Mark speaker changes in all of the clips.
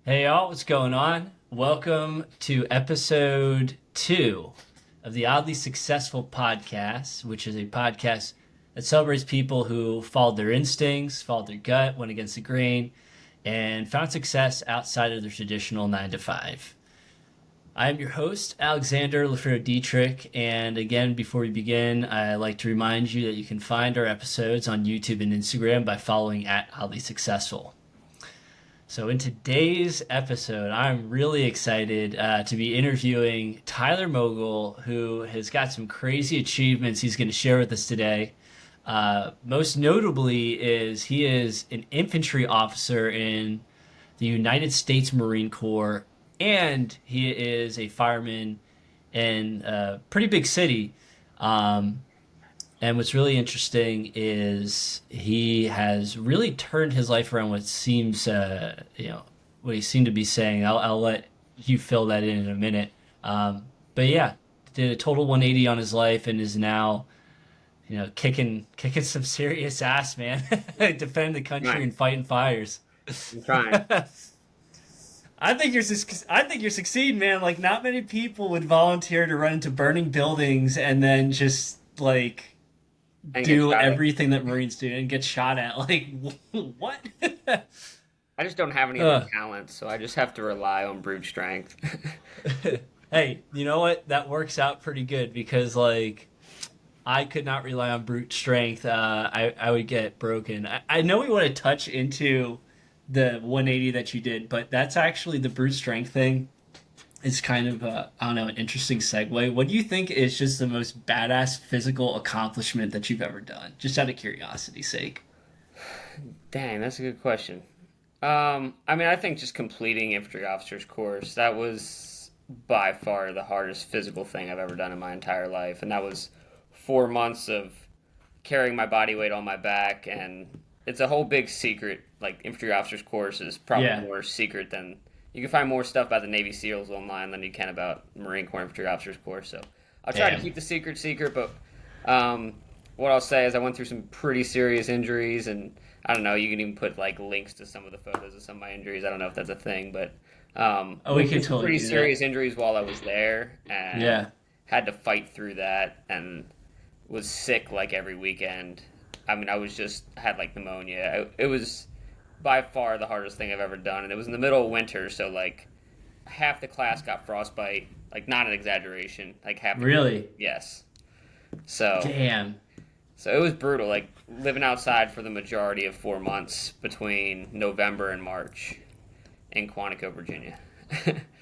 Speaker 1: Hey y'all, what's going on? Welcome to episode 2 of the Oddly Successful podcast, which is a podcast that celebrates people who followed their instincts, followed their gut, went against the grain, and found success outside of their traditional 9 to 5. I am your host, Alexander Lefero Dietrich, and again, before we begin, I'd like to remind you that you can find our episodes on YouTube and Instagram by following at Oddly Successful. So in today's episode, I'm really excited to be interviewing Tyler Mogel, who has got some crazy achievements he's going to share with us today. Most notably is he is an infantry officer in the United States Marine Corps, and he is a fireman in a pretty big city. And what's really interesting is he has really turned his life around. What seems, what he seemed to be saying. I'll let you fill that in a minute. But yeah, did a total 180 on his life and is now, kicking some serious ass, man. Defending the country
Speaker 2: Right.
Speaker 1: and fighting fires.
Speaker 2: I'm trying.
Speaker 1: I think you're succeeding, man. Like, not many people would volunteer to run into burning buildings and then just like
Speaker 2: And get
Speaker 1: do
Speaker 2: shot at.
Speaker 1: everything that Marines do and get shot at. Like, what?
Speaker 2: I just don't have any of the talents, so I just have to rely on brute strength.
Speaker 1: Hey, you know what? That works out pretty good because, like, I could not rely on brute strength. I would get broken. I know we want to touch into the 180 that you did, but that's actually the brute strength thing. It's kind of, I don't know, an interesting segue. What do you think is just the most badass physical accomplishment that you've ever done? Just out of curiosity's sake.
Speaker 2: Dang, that's a good question. I think just completing infantry officer's course, that was by far the hardest physical thing I've ever done in my entire life. And that was 4 months of carrying my body weight on my back. And it's a whole big secret. Like, infantry officer's course is probably
Speaker 1: Yeah.
Speaker 2: more secret than... You can find more stuff about the Navy SEALs online than you can about Marine Corps infantry officer's course. So I'll try to
Speaker 1: Damn.
Speaker 2: keep the secret, but what I'll say is I went through some pretty serious injuries, and I don't know, you can even put like links to some of the photos of some of my injuries. I don't know if that's a thing, but
Speaker 1: Oh, we
Speaker 2: went through
Speaker 1: could
Speaker 2: some
Speaker 1: totally
Speaker 2: pretty
Speaker 1: do that.
Speaker 2: serious injuries while I was there, and
Speaker 1: Yeah.
Speaker 2: had to fight through that, and was sick like every weekend. I was just had like pneumonia. It was by far the hardest thing I've ever done, and it was in the middle of winter, so like half the class got frostbite. Like, not an exaggeration. Like half the
Speaker 1: Really?
Speaker 2: yes. So
Speaker 1: Damn.
Speaker 2: so it was brutal. Like living outside for the majority of 4 months between November and March in Quantico, Virginia.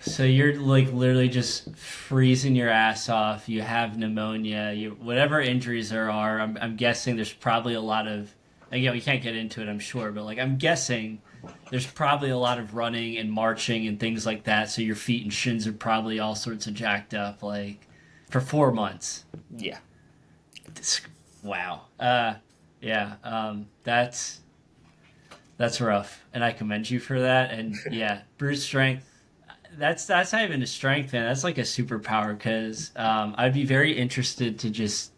Speaker 1: So you're like literally just freezing your ass off. You have pneumonia. You whatever injuries there are. I'm guessing there's probably a lot of. Again, we can't get into it, I'm sure, but like I'm guessing there's probably a lot of running and marching and things like that. So your feet and shins are probably all sorts of jacked up. Like for 4 months.
Speaker 2: Yeah.
Speaker 1: This, wow. Yeah. That's rough, and I commend you for that. And yeah, brute strength. That's not even a strength, man. That's like a superpower. Because I'd be very interested to just.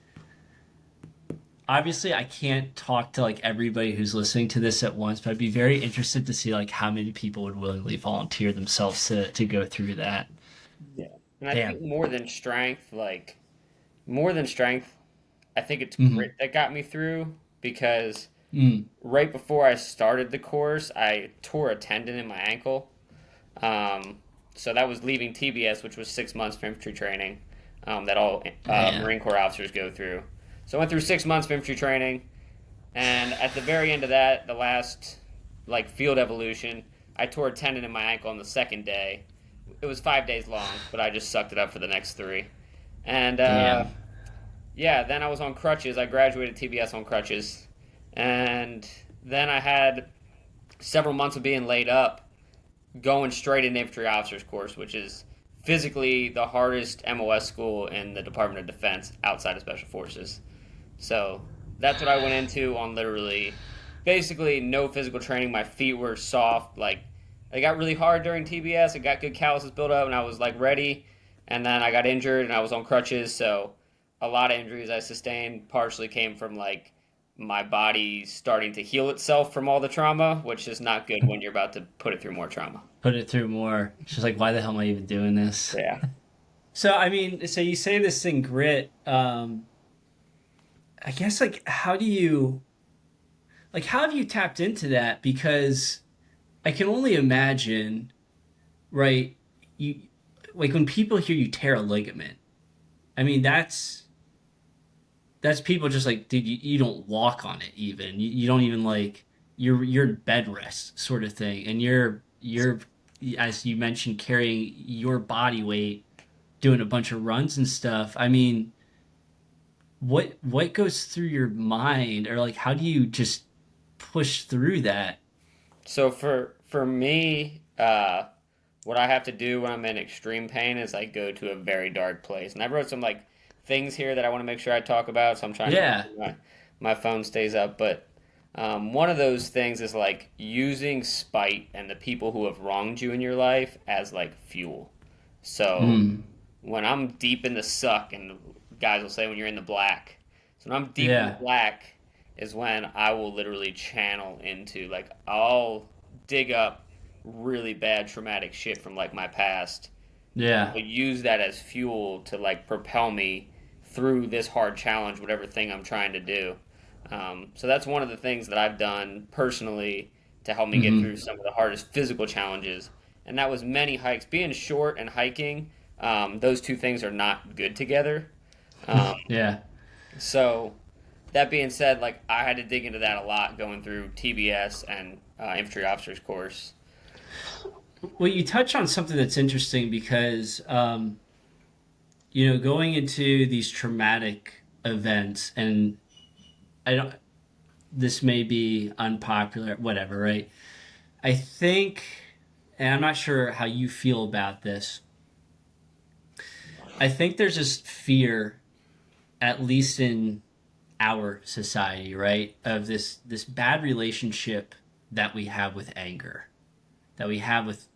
Speaker 1: Obviously, I can't talk to like everybody who's listening to this at once, but I'd be very interested to see like how many people would willingly volunteer themselves to go through that.
Speaker 2: Yeah. And I
Speaker 1: Damn.
Speaker 2: think more than strength, I think it's
Speaker 1: Mm-hmm.
Speaker 2: grit that got me through because
Speaker 1: Mm.
Speaker 2: right before I started the course, I tore a tendon in my ankle. So that was leaving TBS, which was 6 months of infantry training that all
Speaker 1: Damn.
Speaker 2: Marine Corps officers go through. So I went through 6 months of infantry training, and at the very end of that, the last like field evolution, I tore a tendon in my ankle on the second day. It was 5 days long, but I just sucked it up for the next three. And
Speaker 1: Damn.
Speaker 2: yeah, then I was on crutches. I graduated TBS on crutches, and then I had several months of being laid up, going straight into infantry officers course, which is physically the hardest MOS school in the Department of Defense outside of Special Forces. So that's what I went into on literally, basically no physical training. My feet were soft. Like, it got really hard during TBS. I got good calluses built up, and I was like ready. And then I got injured, and I was on crutches. So a lot of injuries I sustained partially came from like my body's starting to heal itself from all the trauma, which is not good when you're about to put it through more trauma.
Speaker 1: Put it through more. She's like, why the hell am I even doing this?
Speaker 2: Yeah.
Speaker 1: So I mean, so you say this thing grit. I guess like how have you tapped into that? Because I can only imagine, right? You like when people hear you tear a ligament. I mean, that's people just like, dude, you don't walk on it even. You don't even like you're in bed rest sort of thing, and you're as you mentioned carrying your body weight, doing a bunch of runs and stuff. I mean, what goes through your mind, or like how do you just push through that?
Speaker 2: So for me, what I have to do when I'm in extreme pain is I go to a very dark place. And I wrote some like things here that I want to make sure I talk about, so I'm trying to make
Speaker 1: Yeah,
Speaker 2: sure my phone stays up. But one of those things is like using spite and the people who have wronged you in your life as like fuel. So
Speaker 1: mm,
Speaker 2: when I'm deep in the suck, and guys will say when you're in the black. So when I'm deep in the
Speaker 1: yeah,
Speaker 2: black is when I will literally channel into like I'll dig up really bad traumatic shit from like my past,
Speaker 1: yeah.
Speaker 2: but use that as fuel to like propel me through this hard challenge, whatever thing I'm trying to do. So that's one of the things that I've done personally to help me get through
Speaker 1: Hmm.
Speaker 2: some of the hardest physical challenges. And that was many hikes. Being short and hiking, those two things are not good together. Um,
Speaker 1: Yeah.
Speaker 2: so that being said, like I had to dig into that a lot going through TBS and infantry officers course.
Speaker 1: Well, you touch on something that's interesting because going into these traumatic events, and I don't. This may be unpopular, whatever, right? I think, and I'm not sure how you feel about this. I think there's this fear, at least in our society, right, of this bad relationship that we have with anger, that we have with.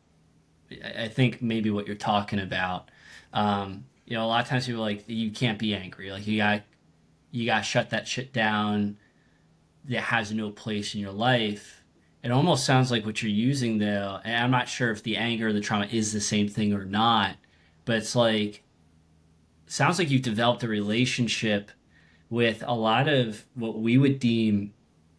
Speaker 1: I think maybe what you're talking about. A lot of times people are like you can't be angry, like you got to shut that shit down. That has no place in your life. It almost sounds like what you're using though, and I'm not sure if the anger or the trauma is the same thing or not, but it's like sounds like you've developed a relationship with a lot of what we would deem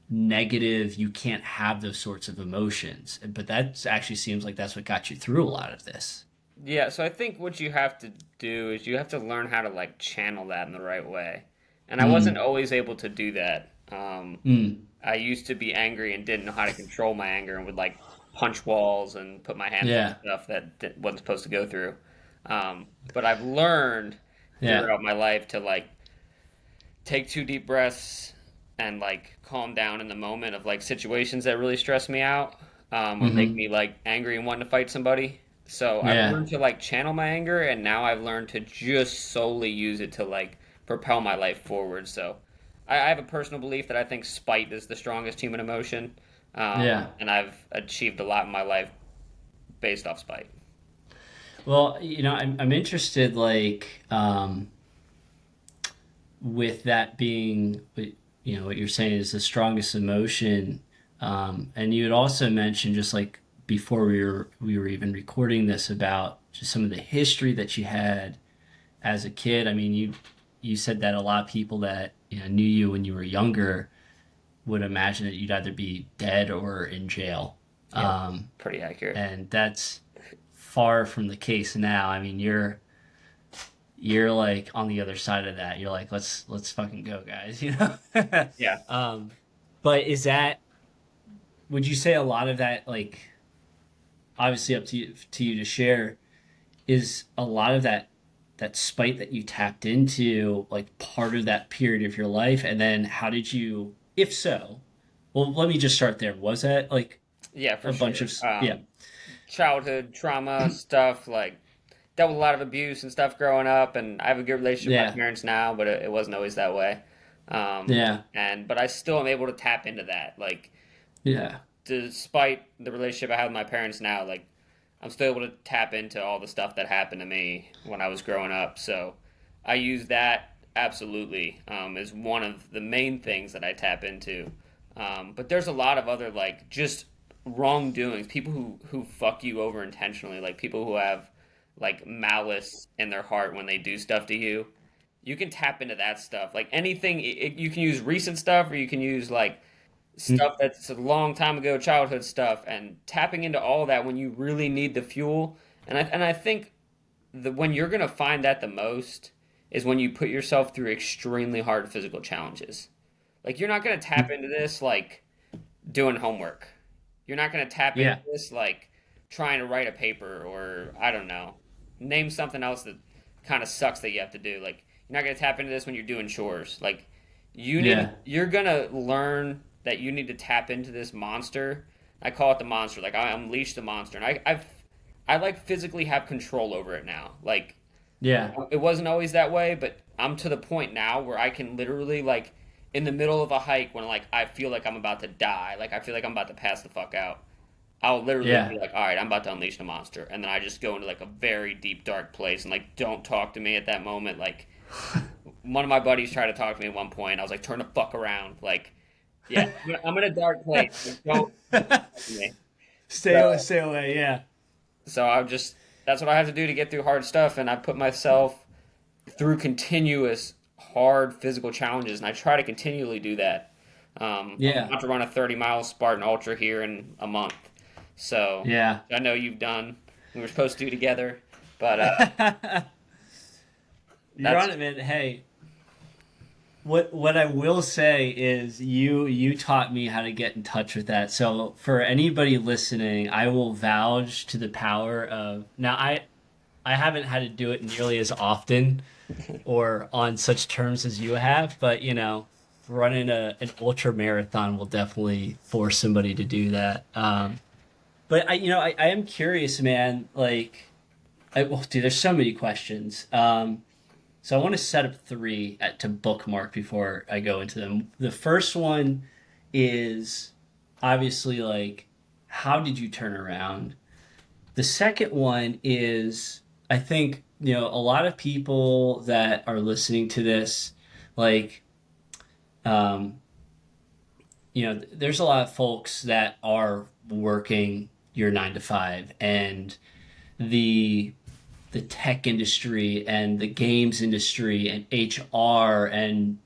Speaker 1: negative. You can't have those sorts of emotions, but that actually seems like that's what got you through a lot of this.
Speaker 2: Yeah, so I think what you have to do is you have to learn how to like channel that in the right way. And I wasn't
Speaker 1: Mm,
Speaker 2: always able to do that.
Speaker 1: mm,
Speaker 2: I used to be angry and didn't know how to control my anger and would like punch walls and put my hands through
Speaker 1: yeah,
Speaker 2: stuff that wasn't supposed to go through. But I've learned
Speaker 1: yeah,
Speaker 2: throughout my life to like take two deep breaths and like calm down in the moment of like situations that really stress me out, or make
Speaker 1: mm-hmm,
Speaker 2: me like angry and want to fight somebody. So I've
Speaker 1: yeah,
Speaker 2: learned to like channel my anger, and now I've learned to just solely use it to like propel my life forward. So I have a personal belief that I think spite is the strongest human emotion,
Speaker 1: yeah.
Speaker 2: and I've achieved a lot in my life based off spite.
Speaker 1: Well, I'm interested, like, with that being, what you're saying is the strongest emotion. And you had also mentioned just like before we were even recording this about just some of the history that you had as a kid. I mean, you said that a lot of people that knew you when you were younger would imagine that you'd either be dead or in jail.
Speaker 2: Yep,
Speaker 1: Um,
Speaker 2: pretty accurate.
Speaker 1: and that's far from the case now. I mean, you're like on the other side of that. You're like, let's fucking go, guys.
Speaker 2: Yeah.
Speaker 1: um, but would you say a lot of that, like, obviously up to you to share, is a lot of that spite that you tapped into like part of that period of your life? And then how did you, if so, well, let me just start there. Was that like
Speaker 2: Yeah, for
Speaker 1: a bunch
Speaker 2: sure.
Speaker 1: of, yeah,
Speaker 2: Childhood trauma stuff, like dealt with a lot of abuse and stuff growing up, and I have a good relationship with my
Speaker 1: yeah,
Speaker 2: parents now, but it wasn't always that way.
Speaker 1: yeah,
Speaker 2: And but I still am able to tap into that, like
Speaker 1: yeah,
Speaker 2: despite the relationship I have with my parents now, like I'm still able to tap into all the stuff that happened to me when I was growing up. So I use that absolutely is one of the main things that I tap into. But there's a lot of other like just wrongdoings, people who fuck you over intentionally, like people who have like malice in their heart when they do stuff to you. You can tap into that stuff. Like anything, you can use recent stuff or you can use like stuff that's a long time ago, childhood stuff, and tapping into all that when you really need the fuel. And I think when you're gonna find that the most is when you put yourself through extremely hard physical challenges. Like you're not gonna tap into this like doing homework. You're not gonna tap into
Speaker 1: Yeah.
Speaker 2: this like trying to write a paper or I don't know, name something else that kind of sucks that you have to do. Like you're not gonna tap into this when you're doing chores. Like
Speaker 1: Yeah.
Speaker 2: you're gonna learn that you need to tap into this monster. I call it the monster. Like I unleash the monster, and I like physically have control over it now. Like
Speaker 1: Yeah.
Speaker 2: it wasn't always that way, but I'm to the point now where I can literally like in the middle of a hike when like I feel like I'm about to die, like I feel like I'm about to pass the fuck out. I'll literally
Speaker 1: Yeah.
Speaker 2: be like, all right, I'm about to unleash the monster, and then I just go into like a very deep dark place and like don't talk to me at that moment. Like one of my buddies tried to talk to me at one point. I was like, turn the fuck around. Like, yeah, I'm in a dark place. Like, don't talk to me. So,
Speaker 1: Stay away. Yeah.
Speaker 2: so I just that's what I have to do to get through hard stuff, and I put myself through continuous hard physical challenges, and I try to continually do that. I'm
Speaker 1: Yeah.
Speaker 2: about to run a 30-mile Spartan Ultra here in a month, so
Speaker 1: Yeah.
Speaker 2: I know you've done. We were supposed to do together, but
Speaker 1: You're
Speaker 2: that's
Speaker 1: on it, man. Hey, what I will say is you taught me how to get in touch with that. So for anybody listening, I will vouch to the power of now I haven't had to do it nearly as often or on such terms as you have, but running an ultra marathon will definitely force somebody to do that. But I am curious, man. Like, well, dude, there's so many questions. So I want to set up three to bookmark before I go into them. The first one is obviously like, how did you turn around? The second one is, I think, a lot of people that are listening to this, like, um, there's a lot of folks that are working your 9 to 5, and the the tech industry and the games industry and HR and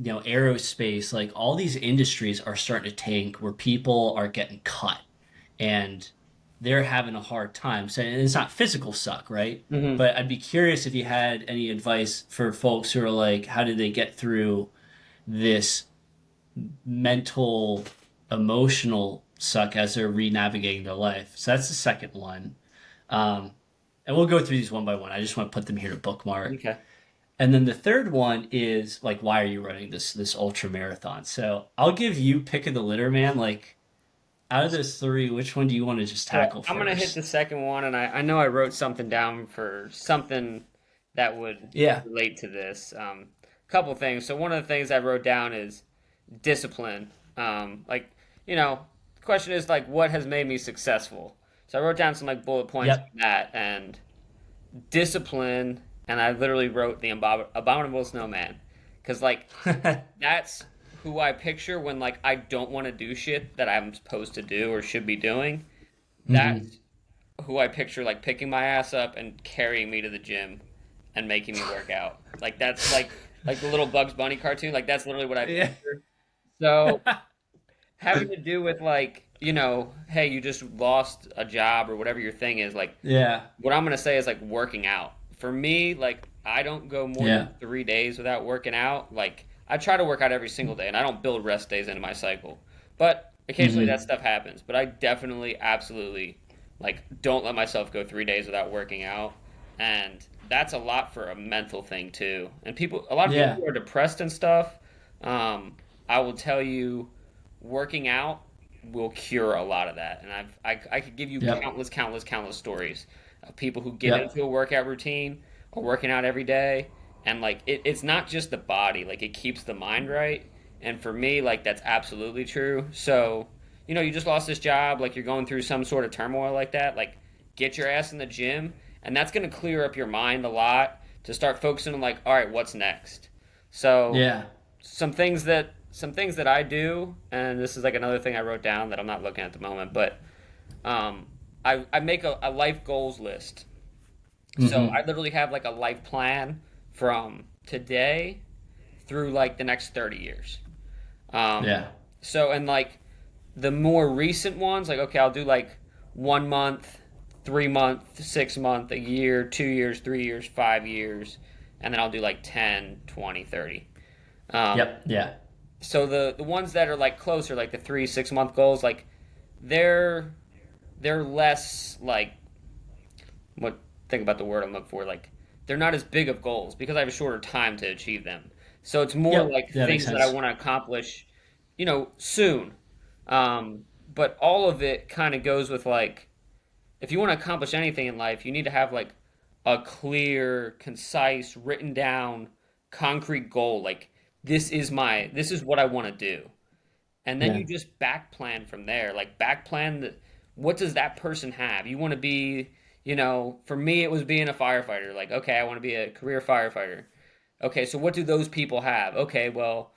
Speaker 1: aerospace, like all these industries are starting to tank where people are getting cut and they're having a hard time. So and it's not physical suck, right?
Speaker 2: Mhm.
Speaker 1: But I'd be curious if you had any advice for folks who are like, how did they get through this mental, emotional suck as they're re-navigating their life. So that's the second one. Um, and we'll go through these one by one. I just want to put them here to bookmark.
Speaker 2: Okay.
Speaker 1: And then the third one is like, why are you running this ultra marathon? So I'll give you pick of the litter, man. Like out of those three, which one do you want to just
Speaker 2: So
Speaker 1: tackle
Speaker 2: I'm gonna hit the
Speaker 1: first?
Speaker 2: second one, and I know I wrote something down for something that would
Speaker 1: Yeah.
Speaker 2: relate to this. Couple things. So one of the things I wrote down is discipline. Like the question is like, what has made me successful? So I wrote down some like bullet points
Speaker 1: Yep.
Speaker 2: on that and discipline, and I literally wrote the abominable snowman, because like that's who I picture when like I don't want to do shit that I'm supposed to do or should be doing.
Speaker 1: Hmm.
Speaker 2: That's who I picture like picking my ass up and carrying me to the gym and making me work out. Like that's like the little Bugs Bunny cartoon. Like that's literally what I
Speaker 1: Yeah.
Speaker 2: picture. So having to do with like hey, you just lost a job or whatever your thing is. Like
Speaker 1: Yeah.
Speaker 2: what I'm gonna say is like working out. For me, like I don't go more than
Speaker 1: Yeah.
Speaker 2: 3 days without working out. Like I try to work out every single day, and I don't build rest days into my cycle. But occasionally that
Speaker 1: Hmm.
Speaker 2: stuff happens. But I definitely, absolutely, like don't let myself go 3 days without working out, and that's a lot for a mental thing too. And a lot of people
Speaker 1: Yeah.
Speaker 2: who are depressed and stuff, I will tell you, working out will cure a lot of that. And I could give you
Speaker 1: Yep.
Speaker 2: countless stories of people who get
Speaker 1: Yep.
Speaker 2: into a workout routine or working out every day, and like it's not just the body, like it keeps the mind right. And for me, like that's absolutely true. So you just lost this job, like you're going through some sort of turmoil like that, like get your ass in the gym, and that's going to clear up your mind a lot to start focusing on like, all right, what's next? So
Speaker 1: Yeah.
Speaker 2: some things that I do, and this is like another thing I wrote down that I'm not looking at the moment, but um, I make a life goals list. So
Speaker 1: Mm-hmm.
Speaker 2: I literally have like a life plan from today through like the next 30 years. Um,
Speaker 1: Yeah.
Speaker 2: so and like the more recent ones, like okay, I'll do like 1 month, 3 month, 6 month, a year, 2 years, 3 years, 5 years, and then I'll do like 10, 20, 30. Um,
Speaker 1: Yep. Yeah.
Speaker 2: so the ones that are like closer, like the 3, 6 month goals, like they're they're less like what think about the word I'm looking for, like they're not as big of goals because I have a shorter time to achieve them. So it's more
Speaker 1: Yep.
Speaker 2: like
Speaker 1: That makes
Speaker 2: things that I
Speaker 1: sense.
Speaker 2: want to accomplish, soon. But all of it kind of goes with like if you want to accomplish anything in life, you need to have like a clear, concise, written down, concrete goal. Like this is what I want to do, and then
Speaker 1: Yeah.
Speaker 2: you just back plan from there. Like back plan what does that person have? You want to be, for me it was being a firefighter. Like okay, I want to be a career firefighter. Okay, so what do those people have? Okay, well,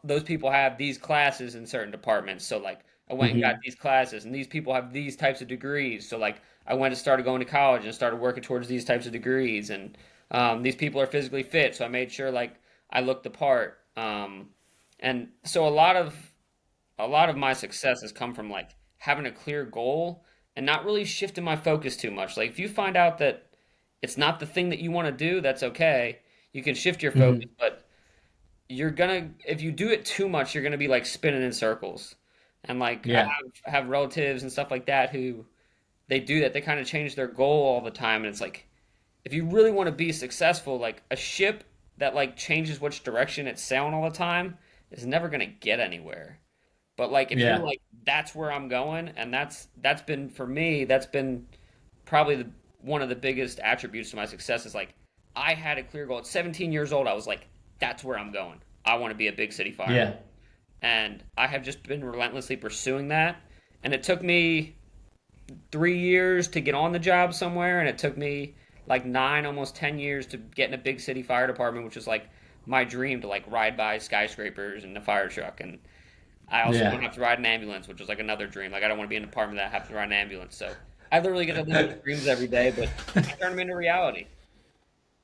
Speaker 2: those people have these classes in certain departments. So like I went and got
Speaker 1: Mm-hmm.
Speaker 2: these classes, and these people have these types of degrees. So like I went and started going to college and started working towards these types of degrees. And these people are physically fit, so I made sure like I looked the part. And so a lot of my success has come from like having a clear goal and not really shifting my focus too much. Like if you find out that it's not the thing that you want to do, that's okay. You can shift your focus,
Speaker 1: Mm-hmm.
Speaker 2: but if you do it too much, you're gonna be like spinning in circles. And like I
Speaker 1: Yeah.
Speaker 2: have relatives and stuff like that who they do that. They kind of change their goal all the time, and it's like if you really want to be successful, like a ship that like changes which direction it's sailing all the time is never gonna get anywhere. But like if you're
Speaker 1: Yeah.
Speaker 2: like that's where I'm going, and that's been for me, that's been probably one of the biggest attributes to my success is like I had a clear goal. At 17 years old, I was like, that's where I'm going. I want to be a big city fireman.
Speaker 1: Yeah.
Speaker 2: And I have just been relentlessly pursuing that. And it took me 3 years to get on the job somewhere, and it took me like 9, almost 10 years to get in a big city fire department, which is like my dream to like ride by skyscrapers in a fire truck. And I also don't
Speaker 1: Yeah.
Speaker 2: have to ride an ambulance, which is like another dream. Like I don't want to be in an apartment that has to ride an ambulance. So I literally get to live those dreams every day, but I turn them into reality.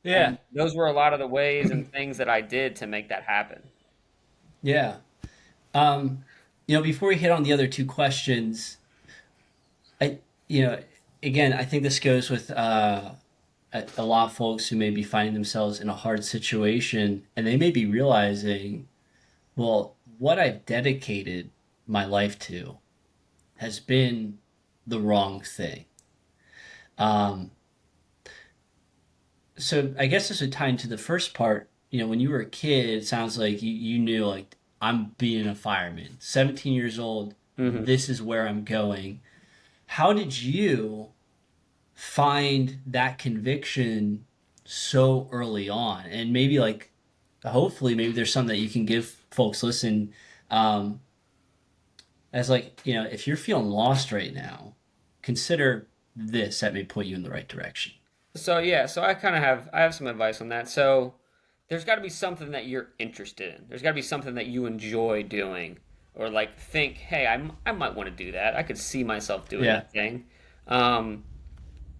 Speaker 1: Yeah.
Speaker 2: And those were a lot of the ways and things that I did to make that happen.
Speaker 1: Yeah. Um, Before we hit on the other two questions, I, you know, again, I think this goes with a lot of folks who may be finding themselves in a hard situation and they may be realizing, well, what I've dedicated my life to has been the wrong thing. Um, so I guess this would tie into the first part. When you were a kid, it sounds like you knew, like, I'm being a fireman. 17 years old,
Speaker 2: Hmm.
Speaker 1: this is where I'm going. How did you find that conviction so early on? And maybe, like, hopefully, maybe there's something that you can give folks listen, um, as like, if you're feeling lost right now, consider this that may point you in the right direction.
Speaker 2: So yeah, so I have some advice on that. So there's got to be something that you're interested in. There's got to be something that you enjoy doing, or like think, hey, I might want to do that. I could see myself doing
Speaker 1: Yeah.
Speaker 2: that thing. Um,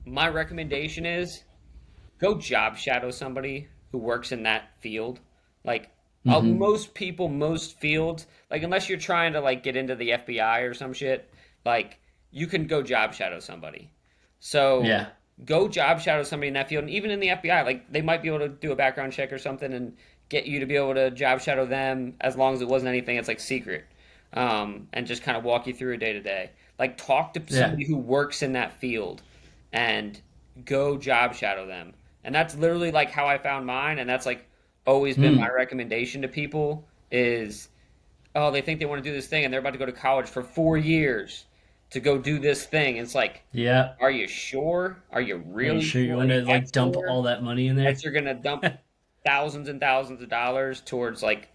Speaker 2: my recommendation is go job shadow somebody who works in that field. Like
Speaker 1: Mm-hmm.
Speaker 2: most people, most fields, like unless you're trying to like get into the FBI or some shit, like you can go job shadow somebody. So
Speaker 1: Yeah.
Speaker 2: go job shadow somebody in that field, and even in the FBI, like they might be able to do a background check or something and get you to be able to job shadow them as long as it wasn't anything that's like secret, and just kind of walk you through a day to day. Like talk to
Speaker 1: Yeah.
Speaker 2: somebody who works in that field and go job shadow them. And that's literally like how I found mine, and that's like always been my
Speaker 1: Mm.
Speaker 2: recommendation to people is oh, they think they want to do this thing and they're about to go to college for 4 years to go do this thing. It's like,
Speaker 1: Yeah.
Speaker 2: are you sure? Are you
Speaker 1: Are you
Speaker 2: really
Speaker 1: sure you
Speaker 2: sure
Speaker 1: want to,
Speaker 2: that
Speaker 1: like, dump
Speaker 2: sure
Speaker 1: all that money in there?
Speaker 2: that you're gonna dump thousands and thousands of dollars towards like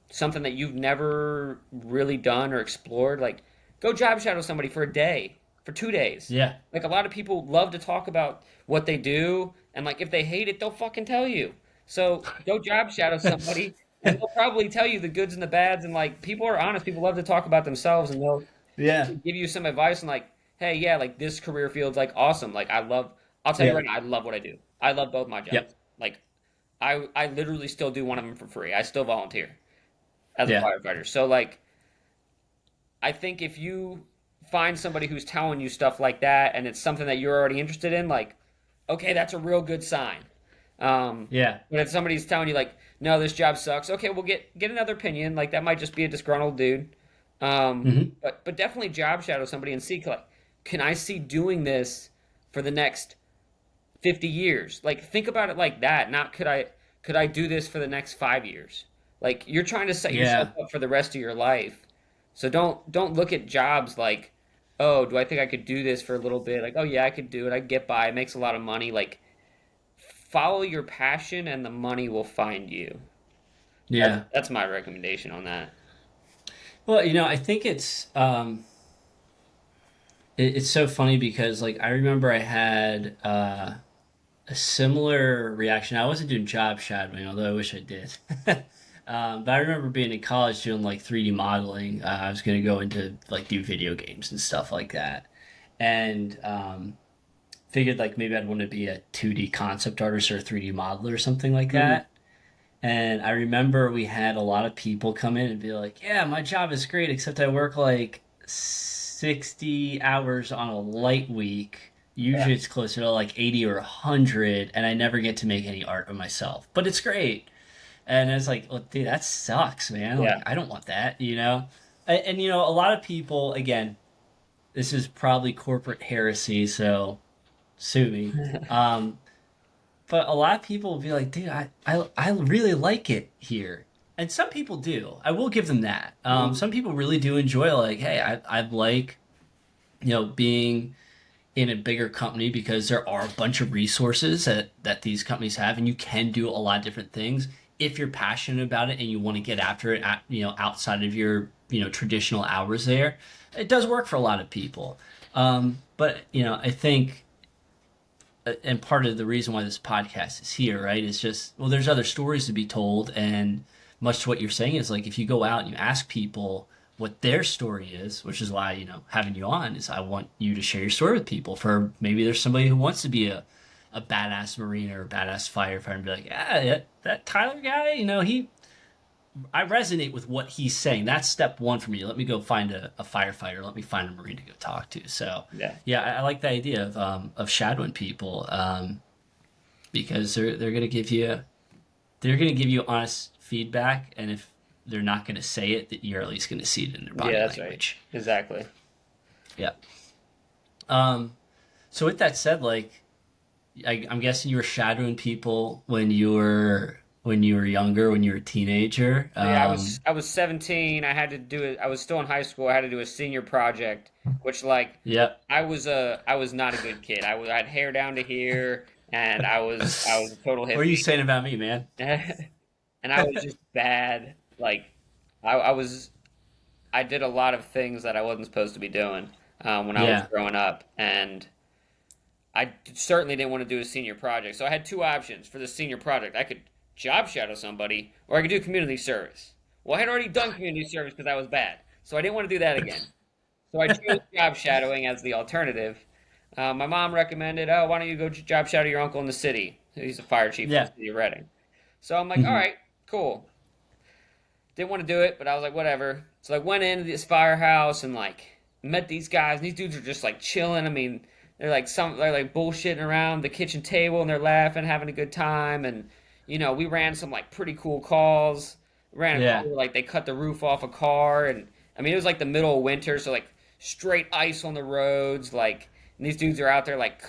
Speaker 2: something that you've never really done or explored? Like, go job shadow somebody for a day, for 2 days.
Speaker 1: Yeah.
Speaker 2: Like a lot of people love to talk about what they do, and like if they hate it, they'll fucking tell you. So go job shadow somebody, and they'll probably tell you the goods and the bads. And like people are honest, people love to talk about themselves, and they'll
Speaker 1: Yeah.
Speaker 2: give you some advice and like, hey, yeah, like this career field's like awesome. Like I love. I'll tell you
Speaker 1: Yeah.
Speaker 2: right now, I love what I do. I love both my jobs.
Speaker 1: Yep.
Speaker 2: Like I literally still do one of them for free. I still volunteer as a
Speaker 1: Yeah.
Speaker 2: firefighter. So like I think if you find somebody who's telling you stuff like that and it's something that you're already interested in, like, okay, that's a real good sign.
Speaker 1: Yeah.
Speaker 2: But if somebody's telling you like, no, this job sucks, okay, we'll get another opinion. Like that might just be a disgruntled dude.
Speaker 1: Hmm.
Speaker 2: But definitely job shadow somebody and see like, can I see doing this for the next 50 years? Like think about it like that. Not could I do this for the next 5 years? Like you're trying to set yourself
Speaker 1: Yeah.
Speaker 2: up for the rest of your life. So don't look at jobs like, oh, do I think I could do this for a little bit? Like, oh yeah, I could do it. I get by. It makes a lot of money. Like follow your passion and the money will find you.
Speaker 1: Yeah.
Speaker 2: That's my recommendation on that.
Speaker 1: Well, I think it's so funny because like I remember I had a similar reaction. I wasn't doing job shadowing, although I wish I did. But I remember being in college doing like 3D modeling. I was going to go into like do video games and stuff like that, and figured like maybe I'd want to be a 2D concept artist or a 3D modeler or something like
Speaker 2: Hmm.
Speaker 1: that. And I remember we had a lot of people come in and be like, "Yeah, my job is great, except I work like 60 hours on a light week.
Speaker 2: Yeah.
Speaker 1: Usually it's closer to like 80 or 100, and I never get to make any art of myself. But it's great." And I was like, "Well, dude, that sucks, man. Like,
Speaker 2: Yeah.
Speaker 1: I don't want that." And a lot of people, again, this is probably corporate heresy, so sue me. Um, but a lot of people will be like, dude, I really like it here. And some people do. I will give them that.
Speaker 2: Mhm.
Speaker 1: Some people really do enjoy, like, hey, I like, being in a bigger company because there are a bunch of resources that these companies have, and you can do a lot of different things if you're passionate about it and you want to get after it, outside of your, traditional hours there. It does work for a lot of people. But, I think and part of the reason why this podcast is here, right, is just, well, there's other stories to be told. And much to what you're saying is like, if you go out and you ask people what their story is, which is why, having you on is I want you to share your story with people. For maybe there's somebody who wants to be a badass Marine or a badass firefighter and be like, yeah, that Tyler guy, I resonate with what he's saying. That's step one for me. Let me go find a firefighter. Let me find a Marine to go talk to. So,
Speaker 2: Yeah.
Speaker 1: yeah, I like the idea of shadowing people, because they're gonna give you honest feedback, and if they're not gonna say it, that you're at least gonna see it in their body
Speaker 2: Yeah, that's right.
Speaker 1: language.
Speaker 2: Exactly.
Speaker 1: Yeah. Um. So with that said, like, I'm guessing you were shadowing people when you were younger, when you were a teenager.
Speaker 2: Yeah, I was 17. I had to do it. I was still in high school. I had to do a senior project, which like
Speaker 1: Yep.
Speaker 2: I was not a good kid. I had hair down to here, and I was a total
Speaker 1: What are you
Speaker 2: hippie,
Speaker 1: saying about me, man?
Speaker 2: and I was just bad. Like I did a lot of things that I wasn't supposed to be doing when I was
Speaker 1: Yeah.
Speaker 2: growing up, and I certainly didn't want to do a senior project. So I had two options for the senior project. I could job shadow somebody, or I could do community service. Well, I had already done community service because I was bad, so I didn't want to do that again. So I chose job shadowing as the alternative. My mom recommended, oh, why don't you go job shadow your uncle in the city? He's a fire chief in the
Speaker 1: Yeah.
Speaker 2: city of Reading. So I'm like, all
Speaker 1: Hmm.
Speaker 2: right, cool. Didn't want to do it, but I was like, whatever. So I went into this firehouse and like met these guys. And these dudes are just like chilling. I mean, they're like bullshitting around the kitchen table and they're laughing, having a good time. And we ran some like pretty cool calls. Ran a call
Speaker 1: Yeah.
Speaker 2: where like they cut the roof off a car, and I mean it was like the middle of winter, so like straight ice on the roads. Like, and these dudes are out there like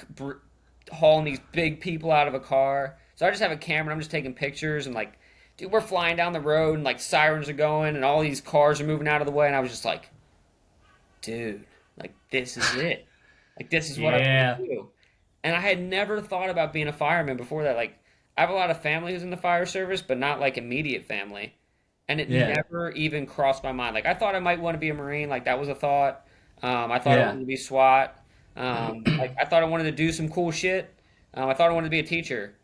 Speaker 2: hauling these big people out of a car. So I just have a camera. And I'm just taking pictures and like, dude, we're flying down the road and like sirens are going and all these cars are moving out of the way, and I was just like, dude, like this is it. Like this is what I want
Speaker 1: Yeah.
Speaker 2: to do. And I had never thought about being a fireman before that. Like I have a lot of family who's in the fire service, but not like immediate family. And it
Speaker 1: Yeah.
Speaker 2: never even crossed my mind. Like I thought I might want to be a Marine. Like that was a thought. I thought I
Speaker 1: Yeah.
Speaker 2: wanted to be SWAT. Like I thought I wanted to do some cool shit. I thought I wanted to be a teacher,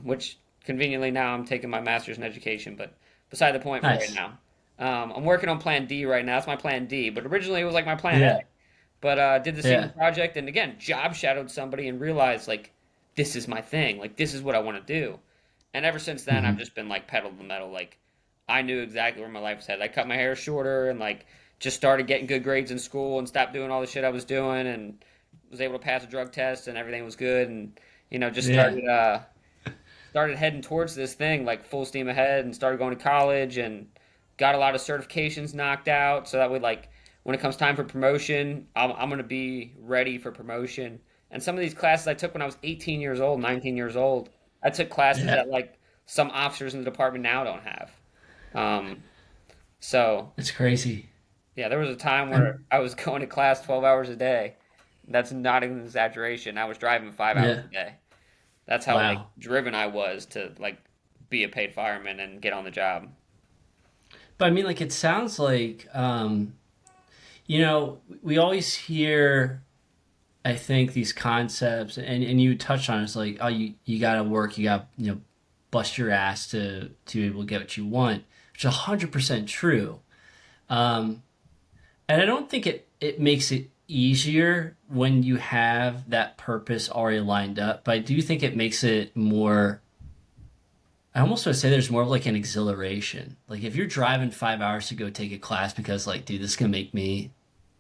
Speaker 2: which conveniently now I'm taking my master's in education, but beside the point for right
Speaker 1: Nice.
Speaker 2: now. I'm working on Plan D right now. That's my Plan D, but originally it was like my Plan A.
Speaker 1: Yeah.
Speaker 2: But did the senior
Speaker 1: Yeah.
Speaker 2: project, and again, job shadowed somebody and realized like this is my thing. Like this is what I want to do. And ever since then, I've
Speaker 1: Hmm.
Speaker 2: just been like pedal to the metal. Like I knew exactly where my life was headed. I cut my hair shorter and like just started getting good grades in school and stopped doing all the shit I was doing and was able to pass a drug test and everything was good and just
Speaker 1: Yeah.
Speaker 2: started heading towards this thing like full steam ahead and started going to college and got a lot of certifications knocked out so that way like when it comes time for promotion I'm going to be ready for promotion. And some of these classes I took when I was 18 years old, 19 years old, I took classes
Speaker 1: Yeah.
Speaker 2: that like some officers in the department now don't have. um, so
Speaker 1: It's crazy.
Speaker 2: yeah, there was a time where
Speaker 1: I'm,
Speaker 2: I was going to class 12 hours a day. That's not an exaggeration. I was driving 5 hours
Speaker 1: yeah.
Speaker 2: a day. That's how like
Speaker 1: Wow.
Speaker 2: driven I was to like be a paid fireman and get on the job.
Speaker 1: But I mean, like, it sounds like, we always hear, I think, these concepts, and you touched on it, it's like, oh, you got to work, you got, bust your ass to be able to get what you want, which is 100% true. Um, and I don't think it makes it easier when you have that purpose already lined up, but I do think it makes it more. I almost want to say there's more of like an exhilaration. Like if you're driving 5 hours to go take a class because like, dude, this is gonna make me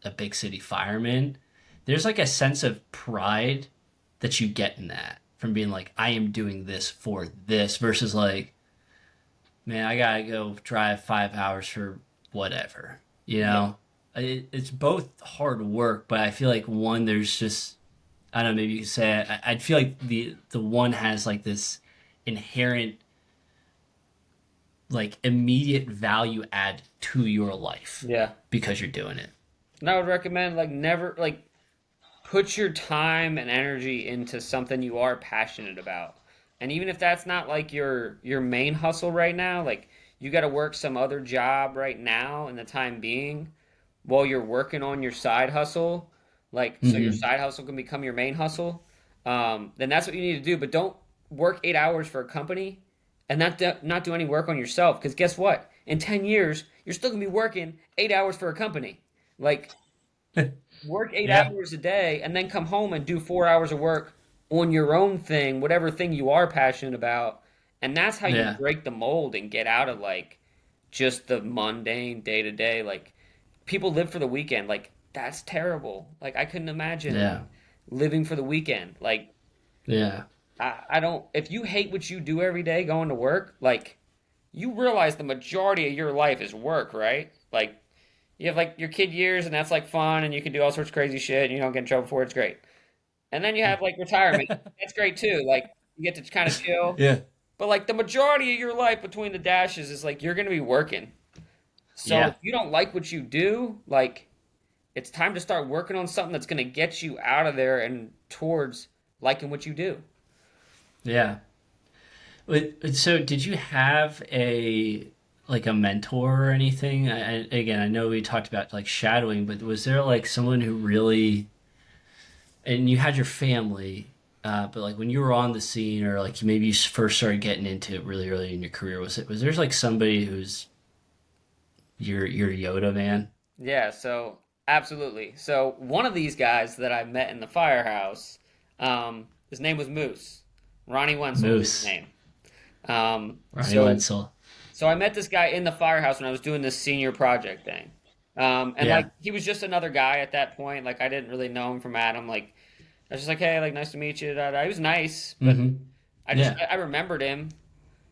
Speaker 1: a big city fireman. There's like a sense of pride that you get in that from being like, I am doing this for this versus like, man, I gotta go drive 5 hours for whatever. You
Speaker 2: Yeah.
Speaker 1: know, it's both hard work, but I feel like one, there's just, I don't know, maybe you could say, I'd feel like the one has like this inherent like immediate value add to your life
Speaker 2: Yeah.
Speaker 1: because you're doing it.
Speaker 2: And I would recommend like never like put your time and energy into something you are passionate about. And even if that's not like your main hustle right now, like you got to work some other job right now in the time being while you're working on your side hustle, like so your
Speaker 1: Hmm.
Speaker 2: side hustle can become your main hustle. Then that's what you need to do. But don't work 8 hours for a company and not do any work on yourself. Because guess what? In 10 years, you're still gonna be working 8 hours for a company. Like work eight
Speaker 1: Yeah.
Speaker 2: hours a day and then come home and do 4 hours of work on your own thing, whatever thing you are passionate about. And that's how you
Speaker 1: Yeah.
Speaker 2: break the mold and get out of like just the mundane day to day. Like people live for the weekend. Like that's terrible. Like I couldn't imagine
Speaker 1: Yeah.
Speaker 2: living for the weekend. Like
Speaker 1: Yeah.
Speaker 2: I don't, if you hate what you do every day going to work, like you realize the majority of your life is work, right? Like you have like your kid years and that's like fun and you can do all sorts of crazy shit and you don't get in trouble for it. It's great. And then you have like retirement. That's great too. Like you get to kind of chill.
Speaker 1: Yeah.
Speaker 2: But like the majority of your life between the dashes is like you're going to be working. So if
Speaker 1: Yeah.
Speaker 2: you don't like what you do, like it's time to start working on something that's going to get you out of there and towards liking what you do.
Speaker 1: Yeah. So did you have a mentor or anything? Again, I know we talked about like shadowing, but was there like someone who really, and you had your family, but like when you were on the scene or like maybe you first started getting into it really early in your career, was there like somebody who's your Yoda man?
Speaker 2: Yeah, so absolutely. So one of these guys that I met in the firehouse, his name was Moose. Ronnie Wenzel was his
Speaker 1: Moose,
Speaker 2: name.
Speaker 1: Ronnie
Speaker 2: So
Speaker 1: Wenzel.
Speaker 2: I met this guy in the firehouse when I was doing this senior project thing. And like
Speaker 1: Yeah.
Speaker 2: he was just another guy at that point. Like I didn't really know him from Adam. Like I was just like, hey, like nice to meet you. Da, da. He was nice, but
Speaker 1: Hmm. Yeah.
Speaker 2: I remembered him.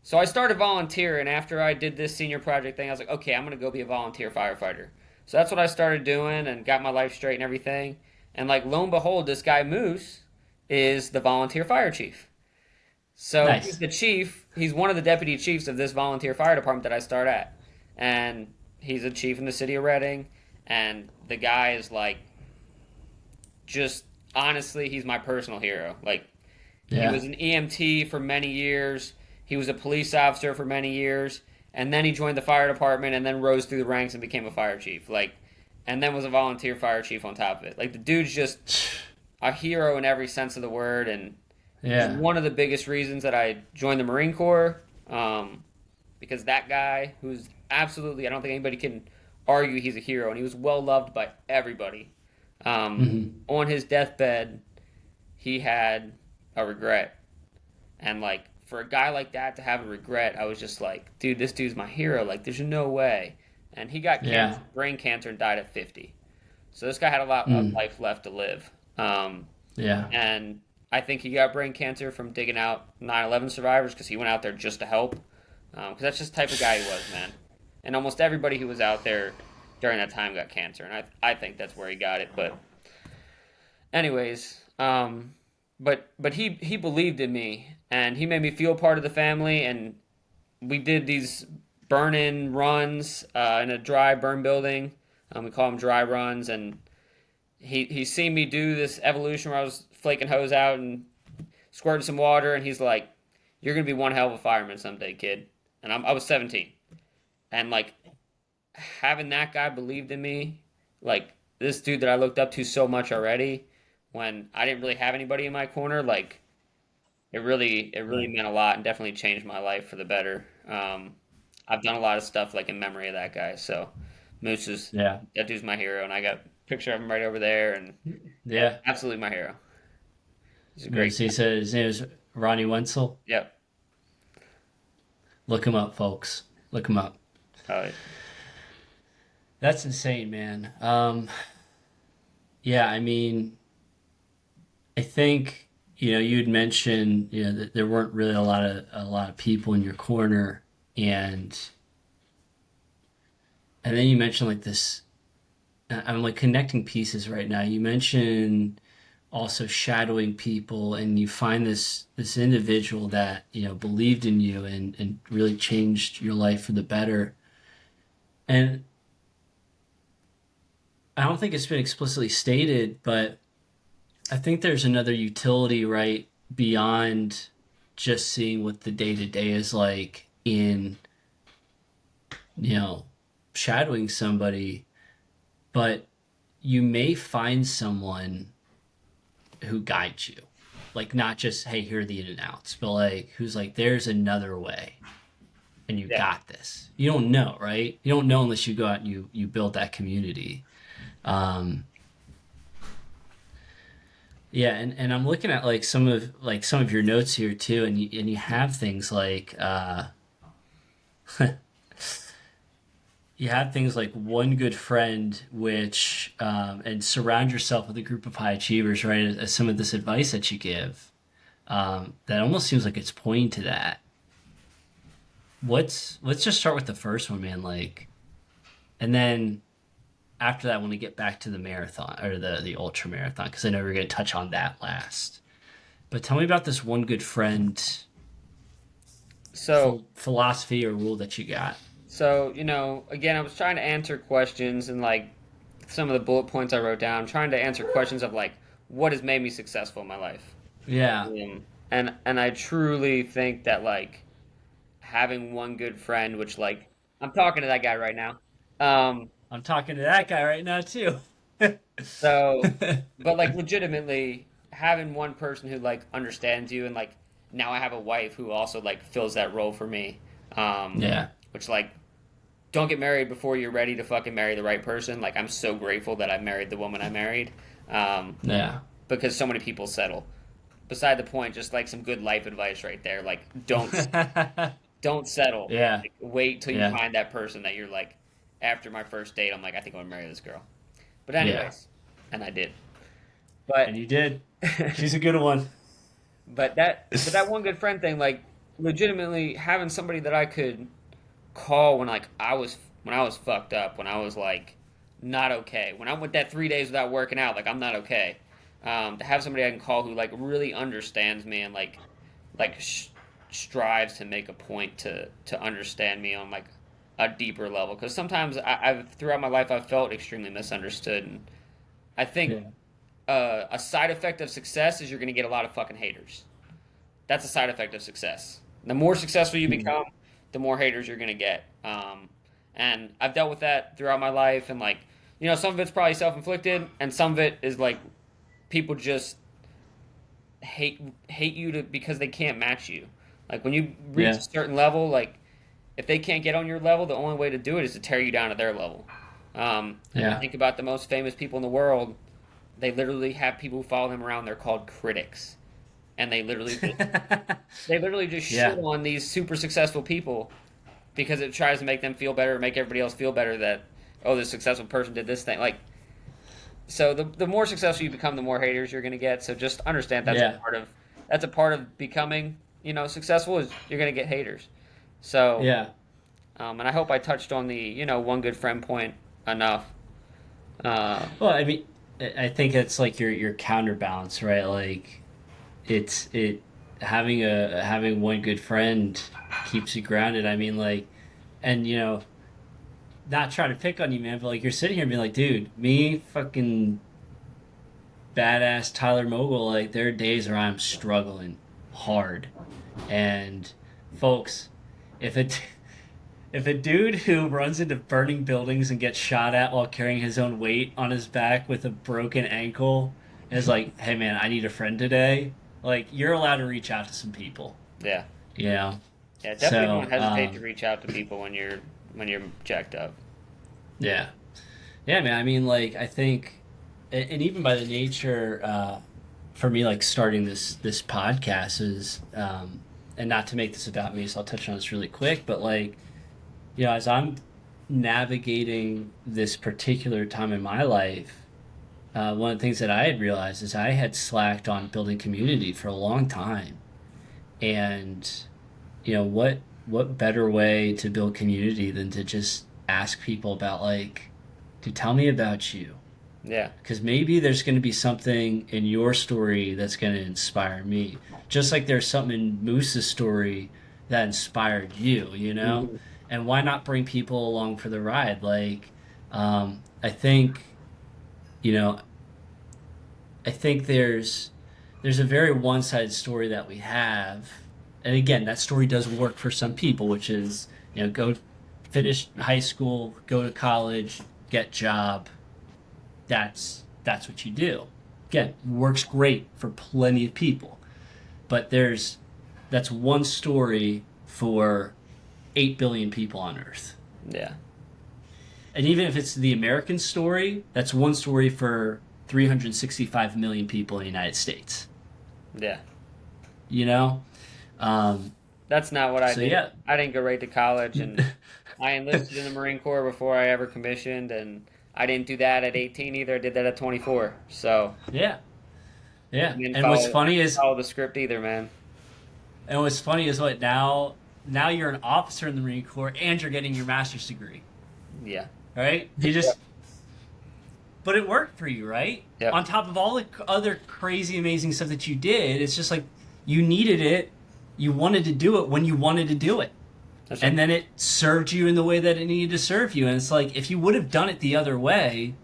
Speaker 2: So I started volunteering after I did this senior project thing. I was like, okay, I'm gonna go be a volunteer firefighter. So that's what I started doing and got my life straight and everything. And like lo and behold, this guy Moose is the volunteer fire chief. So he's
Speaker 1: Nice.
Speaker 2: the chief. He's one of the deputy chiefs of this volunteer fire department that I start at, and he's a chief in the city of Reading. And the guy is like, just honestly, he's my personal hero. Like he
Speaker 1: Yeah.
Speaker 2: was an EMT for many years. He was a police officer for many years, and then he joined the fire department, and then rose through the ranks and became a fire chief. Like, and then was a volunteer fire chief on top of it. Like the dude's just a hero in every sense of the word, and he's
Speaker 1: Yeah.
Speaker 2: one of the biggest reasons that I joined the Marine Corps. Because that guy, who's absolutely, I don't think anybody can argue he's a hero, and he was well loved by everybody.
Speaker 1: Hmm.
Speaker 2: On his deathbed, he had a regret, and like for a guy like that to have a regret, I was just like, dude, this dude's my hero. Like, there's no way. And he got
Speaker 1: Yeah.
Speaker 2: cancer, brain cancer, and died at 50. So this guy had a lot of
Speaker 1: Mm.
Speaker 2: life left to live.
Speaker 1: Yeah.
Speaker 2: And I think he got brain cancer from digging out 9/11 survivors because he went out there just to help. Because that's just the type of guy he was, man. And almost everybody who was out there during that time got cancer, and I think that's where he got it. But anyways, but he believed in me, and he made me feel part of the family, and we did these burn-in runs in a dry burn building. We call them dry runs, and he seen me do this evolution where I was flaking hose out and squirting some water, and he's like, "You're gonna be one hell of a fireman someday, kid." And I was 17, and like having that guy believed in me, like this dude that I looked up to so much already, when I didn't really have anybody in my corner, like it really meant a lot and definitely changed my life for the better. I've done a lot of stuff like in memory of that guy. So Moose is
Speaker 1: Yeah.
Speaker 2: that dude's my hero, and I got a picture of him right over there, and yeah,
Speaker 1: Yeah.
Speaker 2: absolutely my hero. He's a great
Speaker 1: So he
Speaker 2: guy.
Speaker 1: said his name is Ronnie Wenzel.
Speaker 2: Yep.
Speaker 1: Look him up, folks. Look him up.
Speaker 2: Uh,
Speaker 1: That's insane, man. Yeah, I mean, I think you'd mentioned that there weren't really a lot of people in your corner, and then you mentioned like this. I'm like connecting pieces right now. You mentioned also shadowing people, and you find this individual that believed in you and really changed your life for the better. And I don't think it's been explicitly stated, but I think there's another utility, right, beyond just seeing what the day to day is like in, you know, shadowing somebody, but you may find someone who guides you. Like, not just, hey, here are the in and outs, but like, who's like, there's another way and you
Speaker 2: yeah.
Speaker 1: got this. You don't know, right? You don't know unless you go out and you build that community. Um, Yeah, and I'm looking at like some of your notes here too, and you have things like you have things like one good friend, which and surround yourself with a group of high achievers, right? As some of this advice that you give, that almost seems like it's pointing to that. Let's just start with the first one, man. Like, and then after that, when we get back to the marathon or the ultra marathon, because I know we're going to touch on that last. But tell me about this one good friend
Speaker 2: So
Speaker 1: philosophy or rule that you got.
Speaker 2: again, I was trying to answer questions and like some of the bullet points I wrote down, trying to answer questions of like what has made me successful in my life.
Speaker 1: Yeah,
Speaker 2: And I truly think that like having one good friend, which like I'm talking to that guy right now. Um,
Speaker 1: I'm talking to that guy right now too.
Speaker 2: so but like legitimately having one person who like understands you, and like now I have a wife who also like fills that role for me.
Speaker 1: Yeah,
Speaker 2: Which like don't get married before you're ready to fucking marry the right person. Like I'm so grateful that I married the woman I married. Um,
Speaker 1: yeah,
Speaker 2: because so many people settle. Beside the point, just like some good life advice right there. Like don't settle.
Speaker 1: yeah,
Speaker 2: Like, wait till you
Speaker 1: yeah,
Speaker 2: find that person that you're like. After my first date, I'm like, I think I'm gonna marry this girl. But
Speaker 1: yeah.
Speaker 2: anyways, and I did. But
Speaker 1: And you did. She's a good one.
Speaker 2: but that one good friend thing, like legitimately having somebody that I could call when like when I was fucked up, when I was like not okay, when I went that 3 days without working out, like I'm not okay. To have somebody I can call who like really understands me and like strives to make a point to understand me on like a deeper level. Because sometimes I've throughout my life I've felt extremely misunderstood, and I think
Speaker 1: Yeah.
Speaker 2: a side effect of success is you're going to get a lot of fucking haters. That's a side effect of success. The more successful you
Speaker 1: Mm.
Speaker 2: become, the more haters you're going to get. And I've dealt with that throughout my life, and like some of it's probably self inflicted, and some of it is like people just hate you because they can't match you. Like when you reach a
Speaker 1: Yeah.
Speaker 2: certain level, like if they can't get on your level, the only way to do it is to tear you down to their level. And you
Speaker 1: Yeah.
Speaker 2: think about the most famous people in the world, they literally have people who follow them around. They're called critics, and they literally just shit
Speaker 1: Yeah.
Speaker 2: on these super successful people because it tries to make them feel better, make everybody else feel better that oh this successful person did this thing. Like so the more successful you become, the more haters you're gonna get. So just understand
Speaker 1: Yeah.
Speaker 2: that's a part of becoming successful is you're gonna get haters. So
Speaker 1: Yeah.
Speaker 2: and I hope I touched on the one good friend point enough. Uh,
Speaker 1: Well, I mean, I think it's like your counterbalance, right? Like it having one good friend keeps you grounded. I mean, like, and not trying to pick on you, man, but like you're sitting here and being like, dude, me fucking badass Tyler Mogel, like there are days where I'm struggling hard, and folks, if it if a dude who runs into burning buildings and gets shot at while carrying his own weight on his back with a broken ankle is like, hey man, I need a friend today, like you're allowed to reach out to some people,
Speaker 2: yeah,
Speaker 1: you know?
Speaker 2: yeah, definitely don't
Speaker 1: So,
Speaker 2: hesitate to reach out to people when you're jacked up.
Speaker 1: yeah. Yeah, man, I mean, like, I think, and even by the nature, for me, like starting this podcast is, and not to make this about me, so I'll touch on this really quick, but like, as I'm navigating this particular time in my life, one of the things that I had realized is I had slacked on building community for a long time. And, what better way to build community than to just ask people about, like, to tell me about you?
Speaker 2: Yeah,
Speaker 1: Because maybe there's going to be something in your story that's going to inspire me. Just like there's something in Moose's story that inspired you.
Speaker 2: hmm
Speaker 1: And why not bring people along for the ride? Like, I think, you know, I think there's a very one-sided story that we have. And again, that story does work for some people, which is, go finish high school, go to college, get job, that's what you do. Again, works great for plenty of people, but that's one story for 8 billion people on Earth.
Speaker 2: yeah,
Speaker 1: And even if it's the American story, that's one story for 365 million people in the United States.
Speaker 2: yeah.
Speaker 1: You know, um,
Speaker 2: That's not what I
Speaker 1: so
Speaker 2: did.
Speaker 1: yeah,
Speaker 2: I didn't go right to college, and I enlisted in the Marine Corps before I ever commissioned, and I didn't do that at 18 either. I did that at 24. So
Speaker 1: yeah,
Speaker 2: I
Speaker 1: yeah.
Speaker 2: didn't
Speaker 1: And what's funny is,
Speaker 2: follow the script either, man.
Speaker 1: what now you're an officer in the Marine Corps and you're getting your master's degree,
Speaker 2: Yeah.
Speaker 1: right? But it worked for you, right?
Speaker 2: Yep.
Speaker 1: On top of all the other crazy, amazing stuff that you did, it's just like you needed it. You wanted to do it when you wanted to do it.
Speaker 2: That's
Speaker 1: And
Speaker 2: right.
Speaker 1: then it served you in the way that it needed to serve you. And it's like, if you would have done it the other way,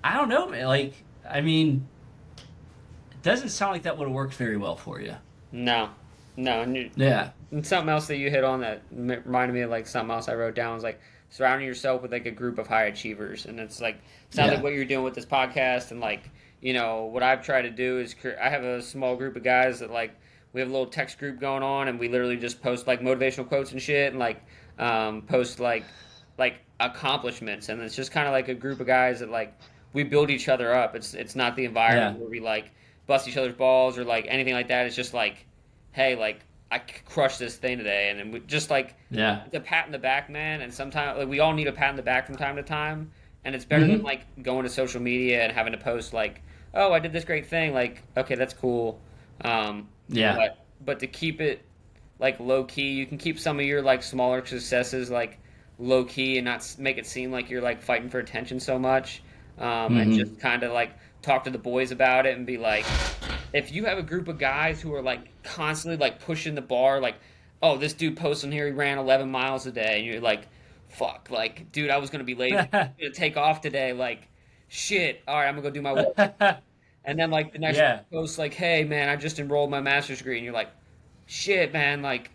Speaker 1: I don't know, man. Like, I mean, it doesn't sound like that would have worked very well for you.
Speaker 2: No. No.
Speaker 1: Yeah.
Speaker 2: And something else that you hit on that reminded me of like something else I wrote down was like surrounding yourself with like a group of high achievers, and it's like sounds like
Speaker 1: Yeah.
Speaker 2: what you're doing with this podcast, and like what I've tried to do is I have a small group of guys that like we have a little text group going on, and we literally just post like motivational quotes and shit, and like post like accomplishments, and it's just kind of like a group of guys that like we build each other up. It's not the
Speaker 1: Yeah.
Speaker 2: environment where we like bust each other's balls or like anything like that. It's just like hey, like I crushed this thing today, and then we just like
Speaker 1: Yeah.
Speaker 2: the pat in the back, man. And sometimes like we all need a pat in the back from time to time, and it's better than
Speaker 1: Hmm.
Speaker 2: like going to social media and having to post like, oh, I did this great thing. Like, okay, that's cool, um,
Speaker 1: Yeah.
Speaker 2: but to keep it like low key, you can keep some of your like smaller successes like low key and not make it seem like you're like fighting for attention so much, and
Speaker 1: Hmm.
Speaker 2: just kind of like talk to the boys about it and be like if you have a group of guys who are like constantly like pushing the bar, like, oh, this dude posted here he ran 11 miles a day, and you're like, fuck, like, dude, I was gonna be late, gonna take off today, like, shit, all right, I'm gonna go do my work, and then like the next
Speaker 1: Yeah.
Speaker 2: post, like, hey man, I just enrolled my master's degree, and you're like, shit, man, like,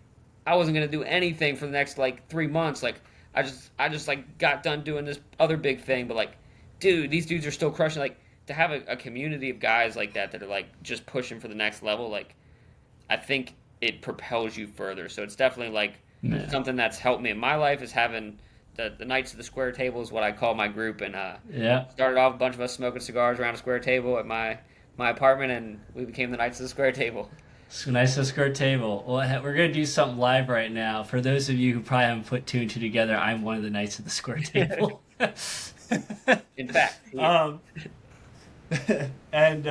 Speaker 2: I wasn't gonna do anything for the next like 3 months, like, I just like got done doing this other big thing, but like, dude, these dudes are still crushing, like. to have a community of guys like that are like just pushing for the next level, like I think it propels you further. So it's definitely like
Speaker 1: Yeah.
Speaker 2: something that's helped me in my life is having the Knights of the Square Table is what I call my group, and
Speaker 1: Yeah.
Speaker 2: started off a bunch of us smoking cigars around a square table at my apartment, and we became the Knights of the Square Table.
Speaker 1: So nice to skirt table. Well, we're gonna do something live right now. For those of you who probably haven't put two and two together, I'm one of the knights of the square table.
Speaker 2: In fact,
Speaker 1: um, and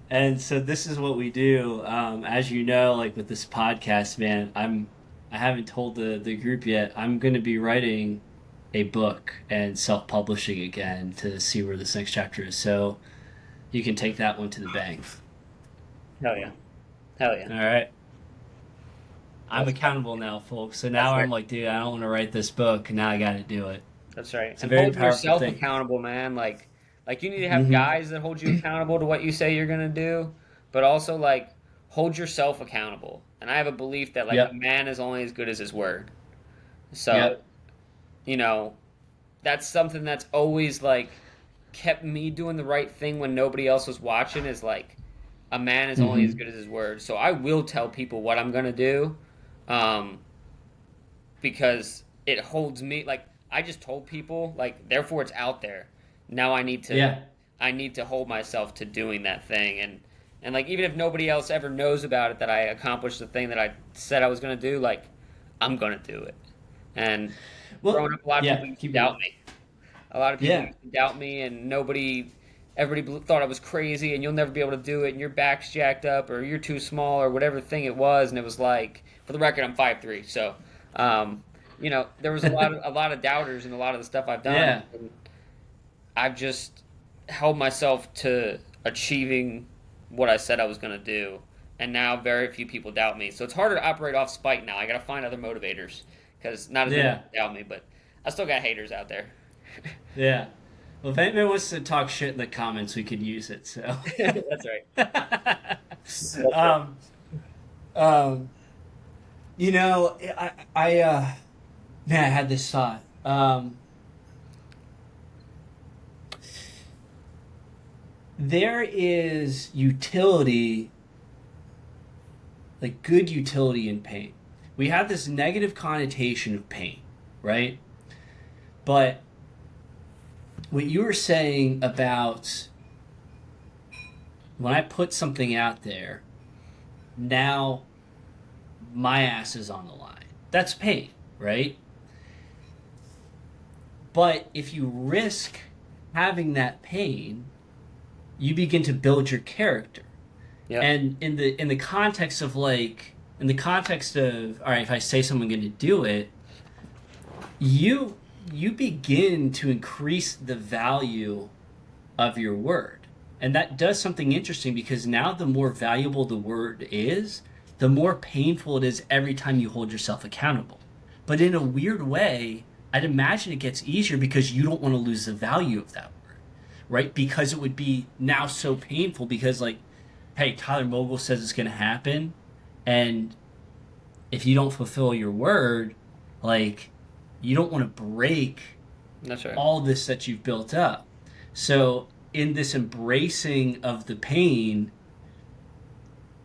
Speaker 1: and so this is what we do. As you know, like with this podcast, man, I haven't told the group yet. I'm gonna be writing a book and self-publishing again to see where this next chapter is. So you can take that one to the bank.
Speaker 2: hell yeah, hell yeah.
Speaker 1: All right. I'm accountable now, folks. So now
Speaker 2: That's
Speaker 1: I'm
Speaker 2: right.
Speaker 1: like, dude, I don't want to write this book. Now I got to do it.
Speaker 2: That's right.
Speaker 1: It's a
Speaker 2: And
Speaker 1: very
Speaker 2: hold
Speaker 1: powerful
Speaker 2: yourself
Speaker 1: thing.
Speaker 2: accountable, man. Like you need to have
Speaker 1: Hmm.
Speaker 2: guys that hold you accountable to what you say you're gonna do, but also like hold yourself accountable. And I have a belief that like a
Speaker 1: Yep.
Speaker 2: man is only as good as his word. So,
Speaker 1: Yep.
Speaker 2: you know, that's something that's always like kept me doing the right thing when nobody else was watching is like a man is only as
Speaker 1: Hmm.
Speaker 2: good as his word. So I will tell people what I'm gonna do, um, because it holds me. Like I just told people, like therefore it's out there. Now
Speaker 1: Yeah.
Speaker 2: I need to hold myself to doing that thing, and like even if nobody else ever knows about it that I accomplished the thing that I said I was gonna do, like I'm gonna do it. And
Speaker 1: Well,
Speaker 2: growing up, a lot of
Speaker 1: yeah.
Speaker 2: people used to
Speaker 1: Keep
Speaker 2: doubt
Speaker 1: going.
Speaker 2: me. A lot of people
Speaker 1: Yeah.
Speaker 2: used to doubt me, and everybody thought I was crazy, and you'll never be able to do it, and your back's jacked up, or you're too small, or whatever thing it was. And it was like, for the record, I'm 5'3", so um, there was a lot of doubters in a lot of the stuff I've done.
Speaker 1: Yeah.
Speaker 2: And I've just held myself to achieving what I said I was going to do, and now very few people doubt me. So it's harder to operate off spite now. I got to find other motivators because not as many
Speaker 1: Yeah.
Speaker 2: people doubt me, but I still got haters out there.
Speaker 1: Yeah. Well, if anyone wants to talk shit in the comments, we could use it. So.
Speaker 2: That's right. That's right.
Speaker 1: um, um, man, I had this thought. There is utility, like good utility in pain. We have this negative connotation of pain, right? But what you were saying about when I put something out there, now my ass is on the line. That's pain, right? But if you risk having that pain, you begin to build your character.
Speaker 2: Yeah.
Speaker 1: And in the context of all right, if I say something I'm going to do it, you begin to increase the value of your word. And that does something interesting because now the more valuable the word is, the more painful it is every time you hold yourself accountable. But in a weird way, I'd imagine it gets easier because you don't want to lose the value of that word, right? Because it would be now so painful because, like, hey, Tyler Mogel says it's going to happen. And if you don't fulfill your word, like, you don't want to break
Speaker 2: That's right.
Speaker 1: all this that you've built up. So in this embracing of the pain,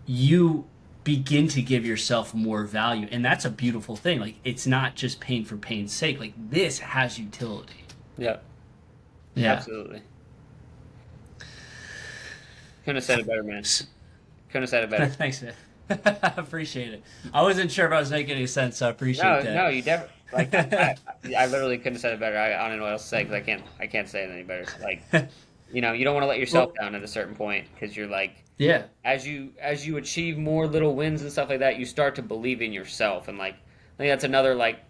Speaker 1: you begin to give yourself more value. And that's a beautiful thing. Like, it's not just pain for pain's sake. Like, this has utility.
Speaker 2: Yeah.
Speaker 1: Yeah.
Speaker 2: Absolutely. Couldn't have said it better, man. Couldn't have said it better.
Speaker 1: Thanks, man. I appreciate it. I wasn't sure if I was making any sense, so I appreciate
Speaker 2: No,
Speaker 1: that.
Speaker 2: no, you definitely like. I literally couldn't have said it better. I don't know what else to say because I can't say it any better. Like, you don't want to let yourself
Speaker 1: Well,
Speaker 2: down at a certain point because you're like,
Speaker 1: yeah.
Speaker 2: as you achieve more little wins and stuff like that, you start to believe in yourself, and like, I think that's another like,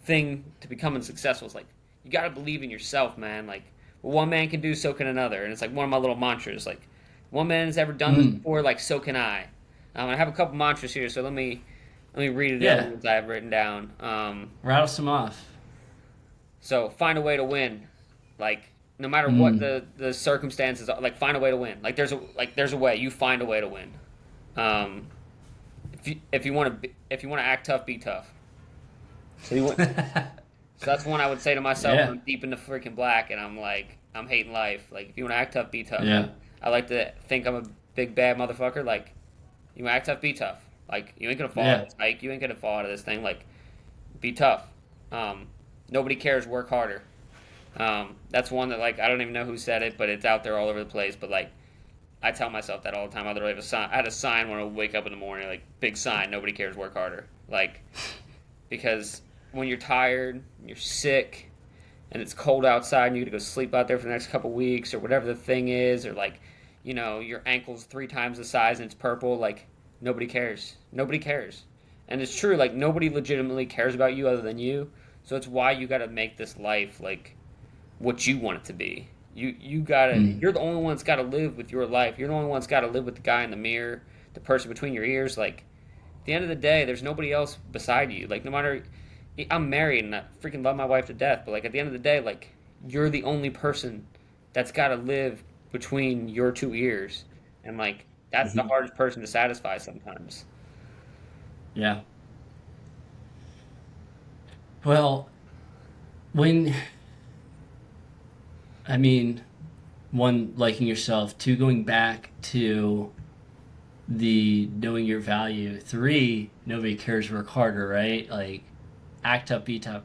Speaker 2: thing to becoming successful. Is like you got to believe in yourself, man. Like, what one man can do, so can another, and it's like one of my little mantras. Like, one man has ever done this before, like so can I. I have a couple mantras here, so let me read it. The other
Speaker 1: Yeah.
Speaker 2: ones I have written down.
Speaker 1: Rattle some off.
Speaker 2: So find a way to win, like no matter what the circumstances are, like find a way to win. Like there's a way. You find a way to win. If you want to act tough, be tough. So you want. So that's one I would say to myself when
Speaker 1: Yeah.
Speaker 2: I'm deep in the freaking black, and I'm like, I'm hating life. Like, if you want to act tough, be tough.
Speaker 1: Yeah.
Speaker 2: I like to think I'm a big bad motherfucker. Like, you want to act tough, be tough. Like, you ain't gonna fall out
Speaker 1: Yeah.
Speaker 2: of this hike. You ain't gonna fall out of this thing. Like, be tough. Um, Nobody cares. Work harder. That's one that, like, I don't even know who said it, but it's out there all over the place. But, like, I tell myself that all the time. I literally have a sign. I had a sign when I wake up in the morning, like, big sign. Nobody cares. Work harder. Like, because when you're tired, you're sick, and it's cold outside, and you got to go sleep out there for the next couple weeks, or whatever the thing is, or, like, your ankle's 3 times the size and it's purple. Like, nobody cares. Nobody cares. And it's true. Like, nobody legitimately cares about you other than you. So it's why you got to make this life, like, what you want it to be. You gotta. You're the only one that's got to live with your life. You're the only one that's got to live with the guy in the mirror, the person between your ears. Like, at the end of the day, there's nobody else beside you. Like, no matter, I'm married and I freaking love my wife to death, but, like, at the end of the day, like, you're the only person that's got to live between your 2 ears, and, like, that's the hardest person to satisfy sometimes.
Speaker 1: Yeah. Well, when, I mean, one, liking yourself, two, going back to the knowing your value, three, nobody cares, work harder, right? Like, act up, be tough.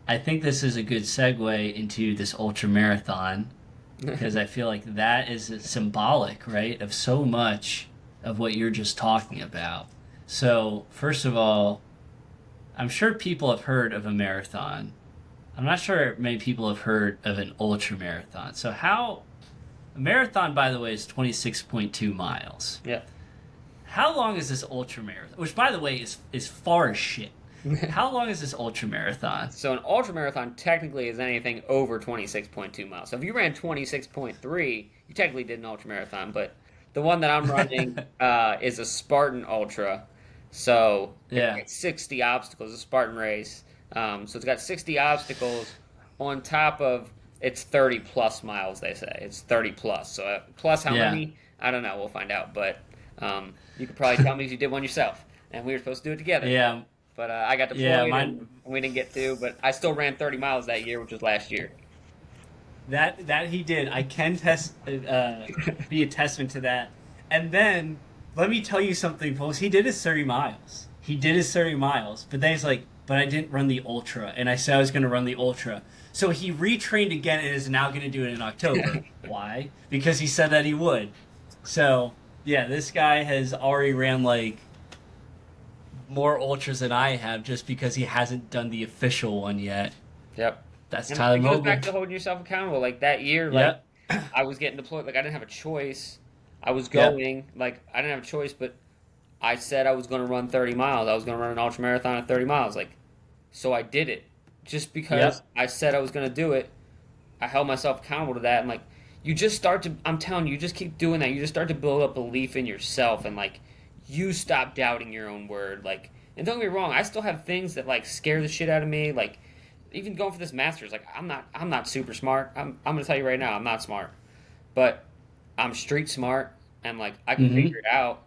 Speaker 1: I think this is a good segue into this ultra marathon because I feel like that is symbolic, right, of so much of what you're just talking about. So, first of all, I'm sure people have heard of a marathon. I'm not sure many people have heard of an ultra marathon. So, a marathon, by the way, is 26.2 miles.
Speaker 2: Yeah.
Speaker 1: How long is this ultra marathon? Which, by the way, is far as shit. How long is this ultra marathon?
Speaker 2: So an ultra marathon technically is anything over 26.2 miles. So if you ran 26.3, you technically did an ultra marathon. But the one that I'm running is a Spartan ultra. So it's 60 obstacles, a Spartan race. So it's got 60 obstacles on top of it's 30 plus miles. They say it's 30 plus. So plus how many? I don't know. We'll find out. But you could probably tell me if you did one yourself. And we were supposed to do it together.
Speaker 1: Yeah.
Speaker 2: But I got deployed and we didn't get to. But I still ran 30 miles that year, which was last year.
Speaker 1: That he did. I can be a testament to that. And then, let me tell you something, folks. He did his 30 miles. But then he's like, but I didn't run the ultra. And I said I was going to run the ultra. So he retrained again and is now going to do it in October. Why? Because he said that he would. So, yeah, this guy has already ran, like, more ultras than I have just because he hasn't done the official one yet.
Speaker 2: Yep.
Speaker 1: That's Tyler Mogel.
Speaker 2: It goes back to holding yourself accountable. Like, that year, like, I was getting deployed. Like, I didn't have a choice. I was going. Like, I didn't have a choice, but I said I was going to run 30 miles. I was going to run an ultra marathon at 30 miles. Like, so I did it. Just because I said I was going to do it, I held myself accountable to that. And, like, you just start to, I'm telling you, you just keep doing that. You just start to build up belief in yourself and, like, you stop doubting your own word. Like, and don't get me wrong, I still have things that, like, scare the shit out of me. Like, even going for this Masters, like, I'm not super smart. I'm gonna tell you right now, I'm not smart. But I'm street smart and, like, I can figure it out.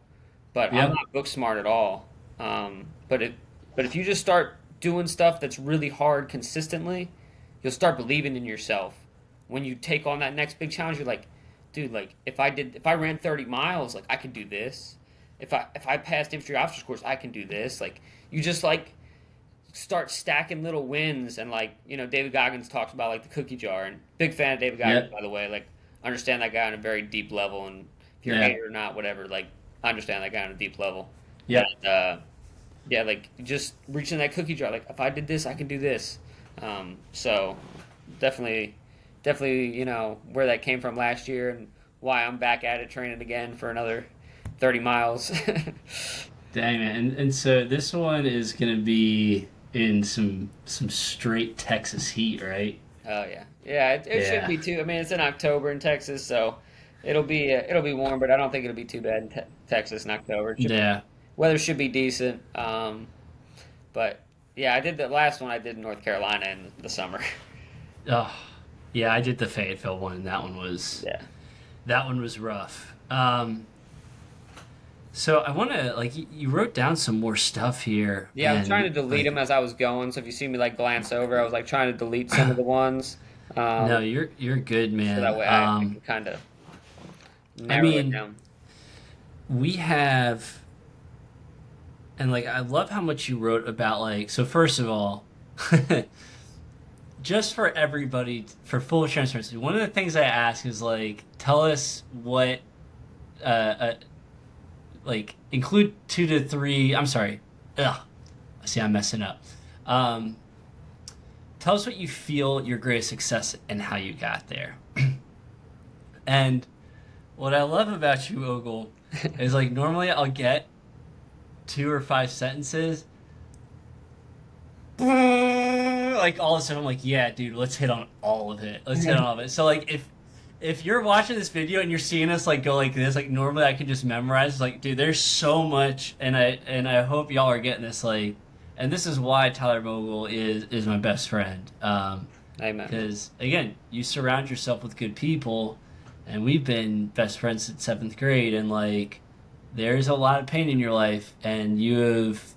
Speaker 2: But I'm not book smart at all. But if you just start doing stuff that's really hard consistently, you'll start believing in yourself. When you take on that next big challenge, you're like, dude, like, if I ran 30 miles, like, I could do this. If I passed infantry officer's course, I can do this. Like, you just, like, start stacking little wins. And, like, David Goggins talks about, like, the cookie jar. And big fan of David Goggins, by the way. Like, I understand that guy on a very deep level. And if you're a hater or not, whatever, like, I understand that guy on a deep level.
Speaker 1: Yeah.
Speaker 2: And, like, just reaching that cookie jar. Like, if I did this, I can do this. So, definitely, where that came from last year and why I'm back at it training again for another 30 miles.
Speaker 1: Dang, man. And so this one is going to be in some straight Texas heat, right?
Speaker 2: Oh, yeah. Yeah, it should be too. I mean, it's in October in Texas, so it'll be warm, but I don't think it'll be too bad in Texas in October. Weather should be decent. But, yeah, I did the last one I did in North Carolina in the summer.
Speaker 1: Oh, yeah, I did the Fayetteville one, and that one was rough. So I want to, like, you wrote down some more stuff here.
Speaker 2: Yeah, I was trying to delete them as I was going. So if you see me, like, glance over, I was, like, trying to delete some of the ones.
Speaker 1: No,
Speaker 2: Um,
Speaker 1: you're good,
Speaker 2: so that
Speaker 1: man.
Speaker 2: way I can kind of
Speaker 1: I
Speaker 2: narrow it
Speaker 1: mean,
Speaker 2: down.
Speaker 1: we have, and like I love how much you wrote about like. So first of all, just for everybody, for full transparency, one of the things I ask is like, tell us what, uh, uh like include 2 to 3. I'm sorry. Ugh. See, I'm messing up. Um, Tell us what you feel your greatest success and how you got there. And what I love about you, Ogle, is like normally I'll get 2 or 5 sentences. Like all of a sudden I'm like, yeah, dude, let's hit on all of it. Let's hit on all of it. So like if you're watching this video and you're seeing us like go like this, like normally I can just memorize. Like, dude, there's so much, and I hope y'all are getting this. Like, and this is why Tyler Mogel is my best friend.
Speaker 2: Amen.
Speaker 1: Because again, you surround yourself with good people, and we've been best friends since 7th grade, and like, there's a lot of pain in your life, and you have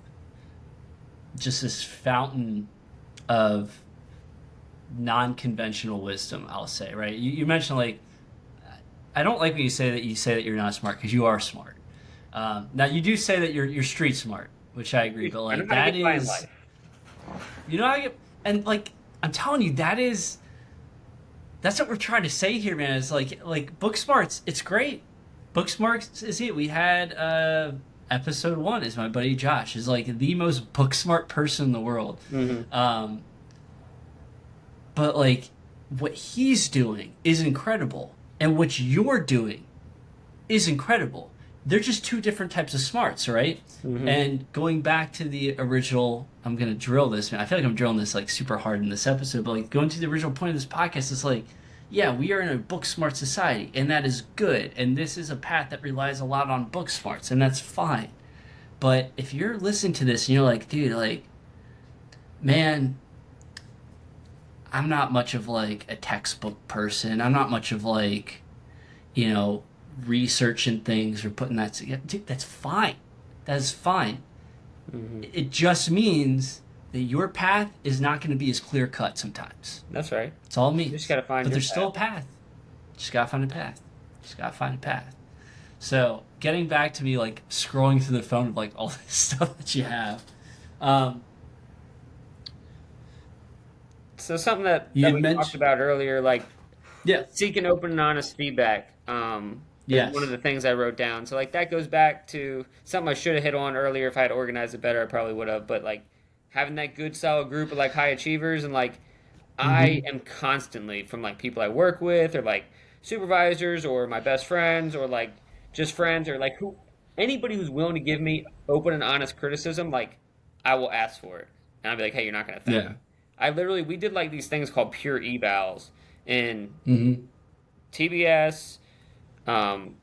Speaker 1: just this fountain of non-conventional wisdom, I'll say, right? You mentioned like, I don't like when you say that you're not smart, because you are smart. Now you do say that you're street smart, which I agree, but
Speaker 2: I know
Speaker 1: like
Speaker 2: how to
Speaker 1: that
Speaker 2: get by in
Speaker 1: is,
Speaker 2: life.
Speaker 1: you know, I get, and like I'm telling you, that's what we're trying to say here, man. Is like book smarts. It's great. Book smarts is it. We had episode 1 is my buddy Josh is like the most book smart person in the world.
Speaker 2: Hmm.
Speaker 1: Um, but like what he's doing is incredible, and what you're doing is incredible. They're just 2 different types of smarts, right?
Speaker 2: Hmm.
Speaker 1: And going back to the original, I'm gonna drill this, man. I feel like I'm drilling this like super hard in this episode, but like going to the original point of this podcast is like, yeah, we are in a book smart society, and that is good. And this is a path that relies a lot on book smarts, and that's fine. But if you're listening to this and you're like, dude, like, man, I'm not much of like a textbook person. I'm not much of like, you know, researching things or putting that together. Dude, that's fine. That is fine.
Speaker 2: Hmm.
Speaker 1: It just means that your path is not going to be as clear cut sometimes.
Speaker 2: That's right.
Speaker 1: That's all it
Speaker 2: You just
Speaker 1: means.
Speaker 2: gotta find
Speaker 1: But
Speaker 2: your
Speaker 1: there's still a
Speaker 2: path.
Speaker 1: path. Just gotta find a path. Just gotta find a path. So getting back to me like scrolling through the phone of like all this stuff that you have. Um,
Speaker 2: So something that
Speaker 1: you
Speaker 2: we talked
Speaker 1: mentioned,
Speaker 2: about earlier, like
Speaker 1: yeah,
Speaker 2: seeking open and honest feedback, is one of
Speaker 1: yes,
Speaker 2: the things I wrote down. So like that goes back to something I should have hit on earlier. If I had organized it better, I probably would have. But like having that good solid group of like high achievers, and like I
Speaker 1: mm-hmm,
Speaker 2: am constantly from like people I work with, or like supervisors, or my best friends, or like just friends, or like who anybody who's willing to give me open and honest criticism, like I will ask for it, and I'll be like, hey, you're not gonna thank me.
Speaker 1: yeah,
Speaker 2: We did like these things called pure evals in
Speaker 1: mm-hmm,
Speaker 2: TBS, um,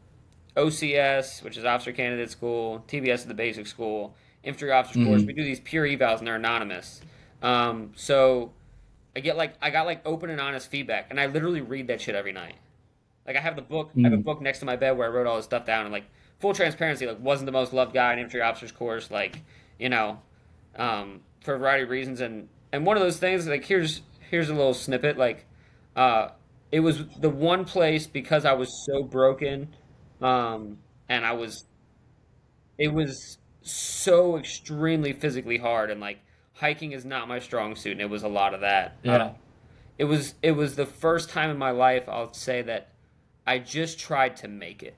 Speaker 2: OCS, which is Officer Candidate School, TBS is the basic school, Infantry Officers Course.
Speaker 1: mm-hmm,
Speaker 2: We do these pure evals and they're anonymous. So I got like open and honest feedback, and I literally read that shit every night. Like I have the book, I have a
Speaker 1: mm-hmm,
Speaker 2: book next to my bed where I wrote all this stuff down, and like full transparency, like wasn't the most loved guy in Infantry Officers Course, like you know, for a variety of reasons, and one of those things, like here's a little snippet, like uh, it was the one place because I was so broken, and it was so extremely physically hard, and like hiking is not my strong suit, and it was a lot of that.
Speaker 1: yeah,
Speaker 2: It was the first time in my life I'll say that I just tried to make it.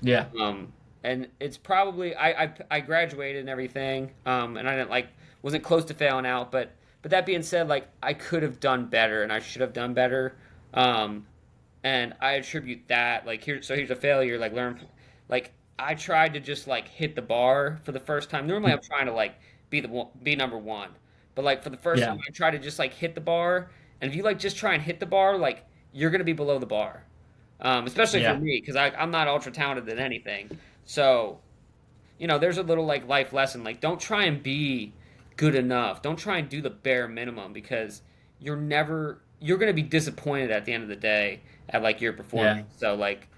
Speaker 1: yeah,
Speaker 2: Um, and it's probably I graduated and everything, and I didn't like wasn't close to failing out, but that being said, like I could have done better and I should have done better, um, and I attribute that like here's a failure, like like I tried to just like hit the bar for the first time. Normally I'm trying to like be number one, but like for the first time
Speaker 1: yeah,
Speaker 2: I tried to just like hit the bar, and if you like just try and hit the bar, like you're gonna be below the bar, especially for
Speaker 1: yeah,
Speaker 2: me because I'm not ultra talented at anything. So there's a little like life lesson. Like, don't try and be good enough. Don't try and do the bare minimum because you're gonna be disappointed at the end of the day at like your
Speaker 1: yeah,
Speaker 2: performance. So like,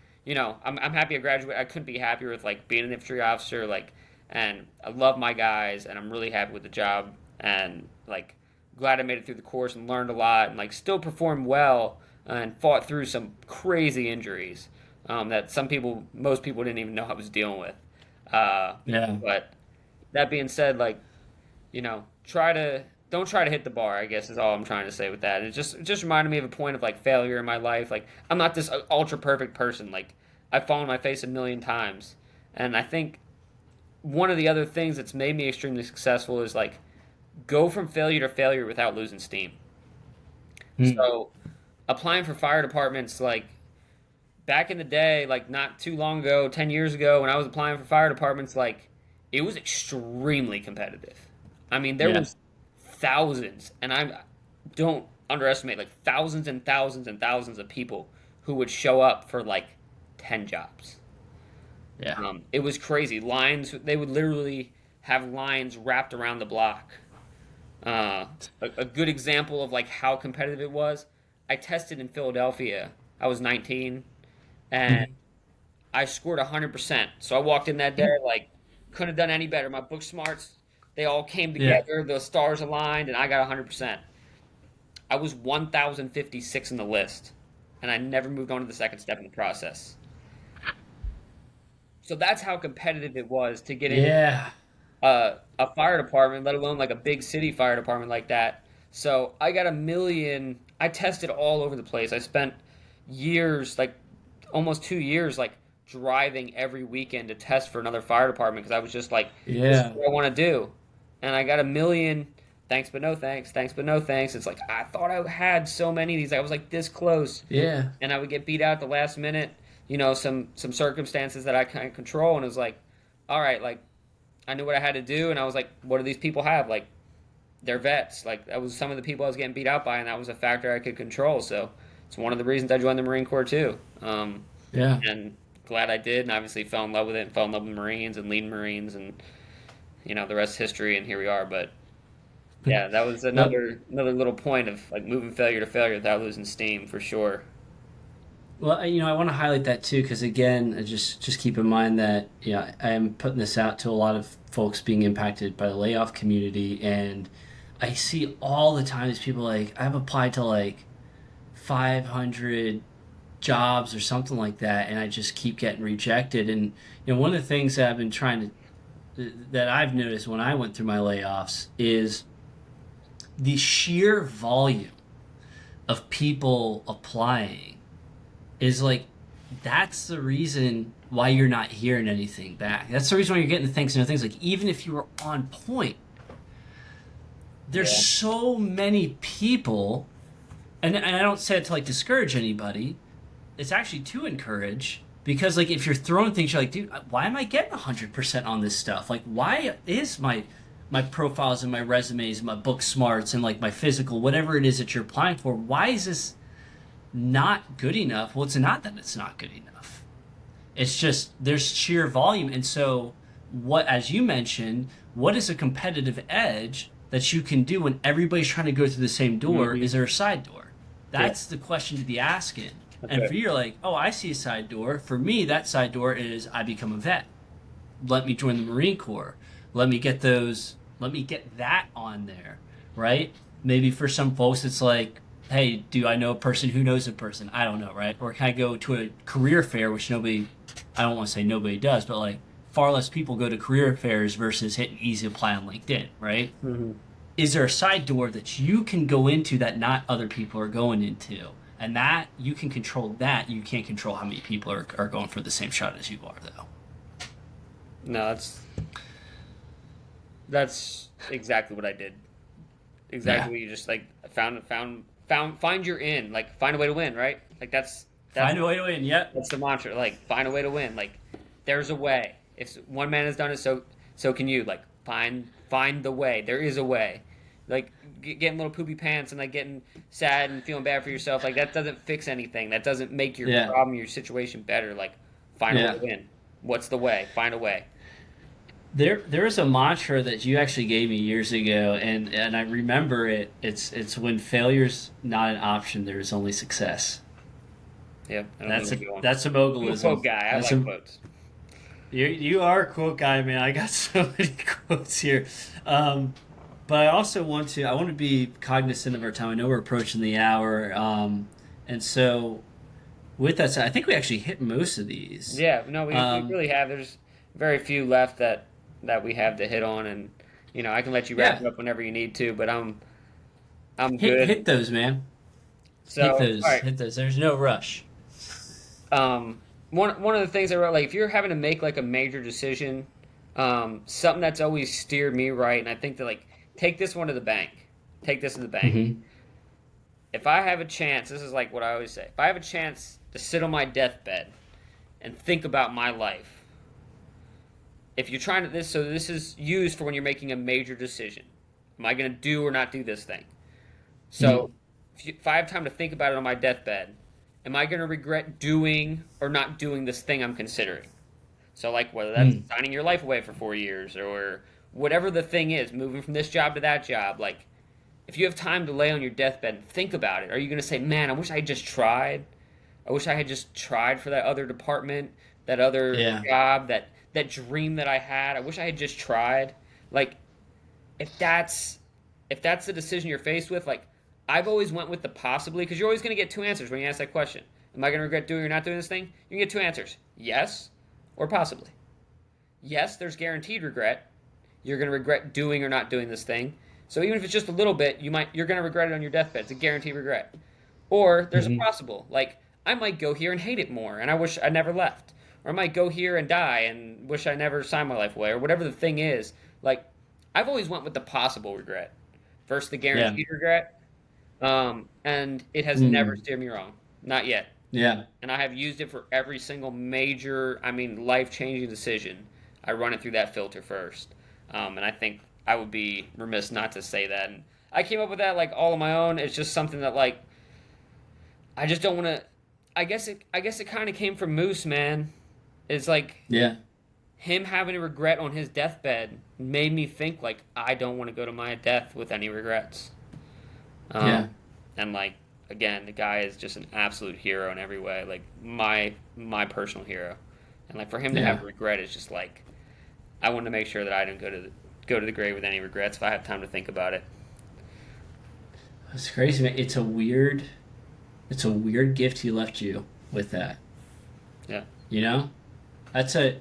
Speaker 2: I'm happy I graduated. I couldn't be happier with like being an infantry officer. Like, and I love my guys, and I'm really happy with the job. And like, glad I made it through the course and learned a lot and like still performed well and fought through some crazy injuries that most people didn't even know I was dealing with.
Speaker 1: Yeah.
Speaker 2: But that being said, like, don't try to hit the bar, I guess is all I'm trying to say with that. It just reminded me of a point of like failure in my life. Like I'm not this ultra perfect person. Like I've fallen on my face a million times. And I think one of the other things that's made me extremely successful is like go from failure to failure without losing steam.
Speaker 1: Hmm.
Speaker 2: So applying for fire departments, like back in the day, like not too long ago, 10 years ago, when I was applying for fire departments, like it was extremely competitive. I mean, there
Speaker 1: Yeah.
Speaker 2: was thousands, and I don't underestimate like thousands and thousands and thousands of people who would show up for like 10 jobs.
Speaker 1: Yeah.
Speaker 2: It was crazy. They would literally have lines wrapped around the block. A good example of like how competitive it was. I tested in Philadelphia. I was 19, and
Speaker 1: Mhm.
Speaker 2: I scored 100%. So I walked in that day like couldn't have done any better. My book smarts, they all came
Speaker 1: Yeah.
Speaker 2: together. The stars aligned, and I got 100%. I was 1,056 in the list, and I never moved on to the second step in the process. So that's how competitive it was to get into
Speaker 1: Yeah.
Speaker 2: a fire department, let alone like a big city fire department like that. So I got a million. I tested all over the place. I spent years, like almost 2 years, like driving every weekend to test for another fire department because I was just like, this is
Speaker 1: Yeah.
Speaker 2: what I want to do. And I got a million. Thanks, but no thanks. Thanks, but no thanks. It's like I thought I had so many of these. I was like this close,
Speaker 1: Yeah.
Speaker 2: and I would get beat out at the last minute. Some circumstances that I can't control, and it was like, all right, like I knew what I had to do, and I was like, what do these people have? Like, they're vets. Like, that was some of the people I was getting beat out by, and that was a factor I could control. So it's one of the reasons I joined the Marine Corps, too.
Speaker 1: Yeah.
Speaker 2: And glad I did, and obviously fell in love with it, and fell in love with Marines and leading Marines, and, the rest is history, and here we are. But, yeah, that was
Speaker 1: Well,
Speaker 2: another little point of, like, moving failure to failure without losing steam, for sure.
Speaker 1: I want to highlight that too because again, just keep in mind that I am putting this out to a lot of folks being impacted by the layoff community, and I see all the time these people like I've applied to like 500 jobs or something like that, and I just keep getting rejected. And one of the things that I've been trying to that I've noticed when I went through my layoffs is the sheer volume of people applying is like that's the reason why you're not hearing anything back. That's the reason why you're getting the things. Things like even if you were on point, there's
Speaker 2: Yeah.
Speaker 1: so many people, and I don't say it to like discourage anybody. It's actually to encourage because like if you're throwing things, you're like, dude, why am I getting 100% on this stuff? Like, why is my profiles and my resumes, and my book smarts, and like my physical, whatever it is that you're applying for, why is this not good enough? Well, it's not that it's not good enough. It's just there's sheer volume. And so, what, as you mentioned, what is a competitive edge that you can do when everybody's trying to go through the same door?
Speaker 2: Mm-hmm.
Speaker 1: Is there a side door?
Speaker 2: Yeah.
Speaker 1: That's the question to be asking.
Speaker 2: That's
Speaker 1: And
Speaker 2: right.
Speaker 1: for you, you're like, oh, I see a side door. For me, that side door is I become a vet. Let me join the Marine Corps. Let me get those. Let me get that on there, right? Maybe for some folks, it's like, hey, do I know a person who knows a person? I don't know, right? Or can I go to a career fair, which nobody, I don't want to say nobody does, but like far less people go to career fairs versus hitting easy apply on LinkedIn, right?
Speaker 2: Mm-hmm.
Speaker 1: Is there a side door that you can go into that not other people are going into? And that you can control that. You can't control how many people are going for the same shot as you are, though.
Speaker 2: No, that's exactly what I did.
Speaker 1: Yeah.
Speaker 2: Exactly what you just like find your in, like find a way to win, right? Like that's
Speaker 1: Find a way to win. Yep.
Speaker 2: that's the mantra. Like find a way to win. Like there's a way. If one man has done it, so can you. Like find the way. There is a way. Like getting little poopy pants and like getting sad and feeling bad for yourself. Like that doesn't fix anything. That doesn't make your
Speaker 1: Yeah.
Speaker 2: problem, your situation better. Like find a way
Speaker 1: Yeah.
Speaker 2: to win. What's the way? Find a way.
Speaker 1: There is a mantra that you actually gave me years ago, and I remember it. It's when failure's not an option, there is only success.
Speaker 2: Yeah, I don't know
Speaker 1: That's
Speaker 2: where
Speaker 1: a
Speaker 2: you're going.
Speaker 1: that's a
Speaker 2: I'm a quote
Speaker 1: mogulism.
Speaker 2: guy. I
Speaker 1: That's
Speaker 2: like
Speaker 1: a
Speaker 2: quotes.
Speaker 1: you are a quote guy, man. I got so many quotes here, um, but I also I want to be cognizant of our time. I know we're approaching the hour, and so with that said, I think we actually hit most of these.
Speaker 2: Yeah, no, we
Speaker 1: Um,
Speaker 2: really have. There's very few left that we have to hit on, and I can let you wrap
Speaker 1: yeah,
Speaker 2: it up whenever you need to, but I'm
Speaker 1: hit
Speaker 2: good.
Speaker 1: those, man.
Speaker 2: So, all right.
Speaker 1: Hit those. There's no rush.
Speaker 2: One of the things I wrote, like if you're having to make like a major decision, something that's always steered me right, and I think that like take this one to the bank, take this to the bank.
Speaker 1: Hmm.
Speaker 2: If I have a chance, this is like what I always say. If I have a chance to sit on my deathbed and think about my life, if you're trying to this is used for when you're making a major decision. Am I going to do or not do this thing?
Speaker 1: Hmm.
Speaker 2: So if I have time to think about it on my deathbed, am I going to regret doing or not doing this thing I'm considering? So, like, whether that's
Speaker 1: Hmm.
Speaker 2: signing your life away for 4 years or whatever the thing is, moving from this job to that job, like, if you have time to lay on your deathbed and think about it, are you going to say, man, I wish I had just tried? I wish I had just tried for that other department, that other
Speaker 1: Yeah.
Speaker 2: job, that dream that I had. I wish I had just tried. Like, if that's if that's the decision you're faced with, like I've always went with the possibly because you're always going to get two answers when you ask that question. Am I going to regret doing or not doing this thing? You can get two answers: yes or possibly. Yes, there's guaranteed regret. You're going to regret doing or not doing this thing. So even if it's just a little bit, you're going to regret it on your deathbed. It's a guaranteed regret. Or there's a
Speaker 1: Hmm.
Speaker 2: possible, like I might go here and hate it more, and I wish I never left. Or I might go here and die and wish I never signed my life away, or whatever the thing is. Like I've always went with the possible regret versus the
Speaker 1: Yeah.
Speaker 2: guaranteed regret, and it has never
Speaker 1: Mm.
Speaker 2: steered me wrong, not yet.
Speaker 1: Yeah.
Speaker 2: And I have used it for every single major, I mean, life changing decision. I run it through that filter first, and I think I would be remiss not to say that. And I came up with that like all on my own. It's just something that like I just don't want to. I guess it kind of came from Moose, man. It's like
Speaker 1: Yeah.
Speaker 2: him having a regret on his deathbed made me think like I don't want to go to my death with any regrets.
Speaker 1: Yeah.
Speaker 2: Um, and like again, the guy is just an absolute hero in every way. Like my personal hero, and like for him to
Speaker 1: Yeah.
Speaker 2: have regret is just like I want to make sure that I don't go to the grave with any regrets if I have time to think about it.
Speaker 1: It's crazy, man. It's a weird gift he left you with that.
Speaker 2: Yeah.
Speaker 1: You know? That's a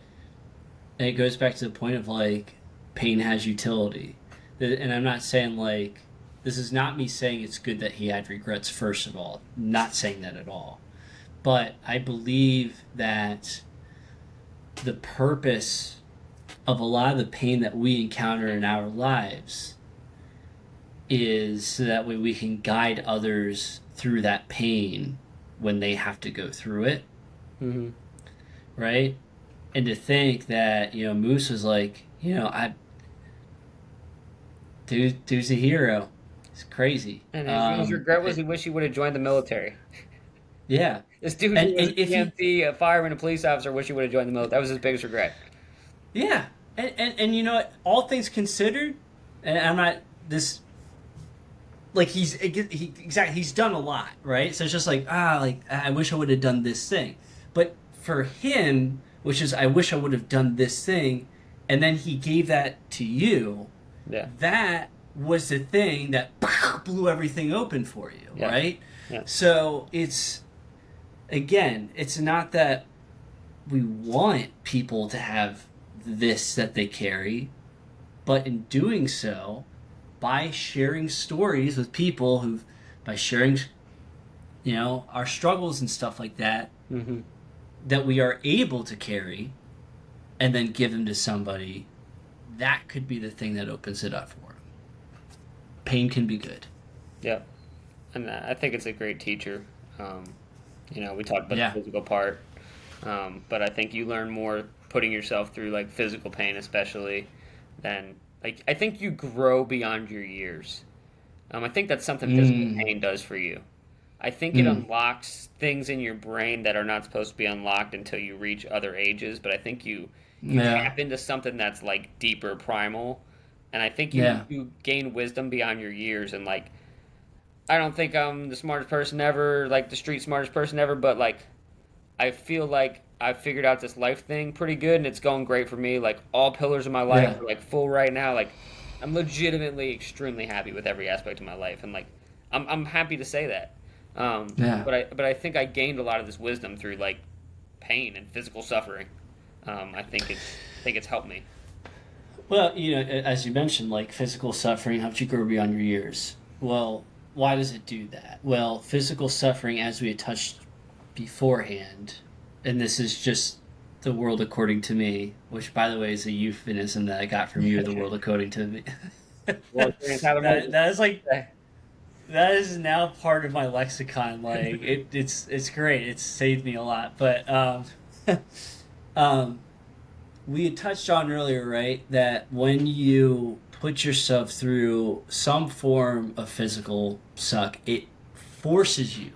Speaker 1: and it goes back to the point of like pain has utility. And I'm not saying like this is not me saying it's good that he had regrets first of all. Not saying that at all. But I believe that the purpose of a lot of the pain that we encounter in our lives is so that way we can guide others through that pain when they have to go through it,
Speaker 2: Mm-hmm.
Speaker 1: right? And to think that, Moose was like, dude's a hero. It's crazy.
Speaker 2: And his regret was he wished he would have joined the military.
Speaker 1: Yeah.
Speaker 2: This dude who
Speaker 1: And,
Speaker 2: was
Speaker 1: and
Speaker 2: an
Speaker 1: if he,
Speaker 2: EMT, a fireman, a police officer, wish he would have joined the military. That was his biggest regret.
Speaker 1: yeah. And you know what? All things considered, and I'm not this like he's done a lot, right? So it's just like like I wish I would have done this thing, but for him, which is I wish I would have done this thing, and then he gave that to you.
Speaker 2: Yeah.
Speaker 1: That was the thing that blew everything open for you,
Speaker 2: Yeah.
Speaker 1: right?
Speaker 2: Yeah.
Speaker 1: So it's not that we want people to have this that they carry, but in doing so, by sharing stories with people by sharing, our struggles and stuff like that,
Speaker 2: Mm-hmm.
Speaker 1: that we are able to carry and then give them to somebody, that could be the thing that opens it up for them. Pain can be good.
Speaker 2: Yeah. And I think it's a great teacher. We talked about
Speaker 1: Yeah.
Speaker 2: the physical part, but I think you learn more putting yourself through like physical pain, especially, than like I think you grow beyond your years. I think that's something physical
Speaker 1: Mm.
Speaker 2: pain does for you. I think it
Speaker 1: Mm.
Speaker 2: unlocks things in your brain that are not supposed to be unlocked until you reach other ages. But I think you
Speaker 1: Yeah.
Speaker 2: tap into something that's like deeper, primal, and I think
Speaker 1: Yeah.
Speaker 2: you gain wisdom beyond your years. And like I don't think I'm the smartest person ever, like the street smartest person ever, but like I feel like I've figured out this life thing pretty good, and it's going great for me. Like all pillars of my life
Speaker 1: Yeah.
Speaker 2: are like full right now. Like I'm legitimately extremely happy with every aspect of my life, and like I'm happy to say that.
Speaker 1: Yeah.
Speaker 2: But I think I gained a lot of this wisdom through like pain and physical suffering. I think it's helped me.
Speaker 1: Well, as you mentioned, like physical suffering helps you grow beyond your years. Well, why does it do that? Well, physical suffering, as we had touched beforehand, and this is just the world according to me, which, by the way, is a euphemism that I got from you, the world according to me.
Speaker 2: Well, experience Tyler Moses.
Speaker 1: That is like that is now part of my lexicon. Like it's great. It's saved me a lot. But um, we had touched on earlier, right, that when you put yourself through some form of physical suck, it forces you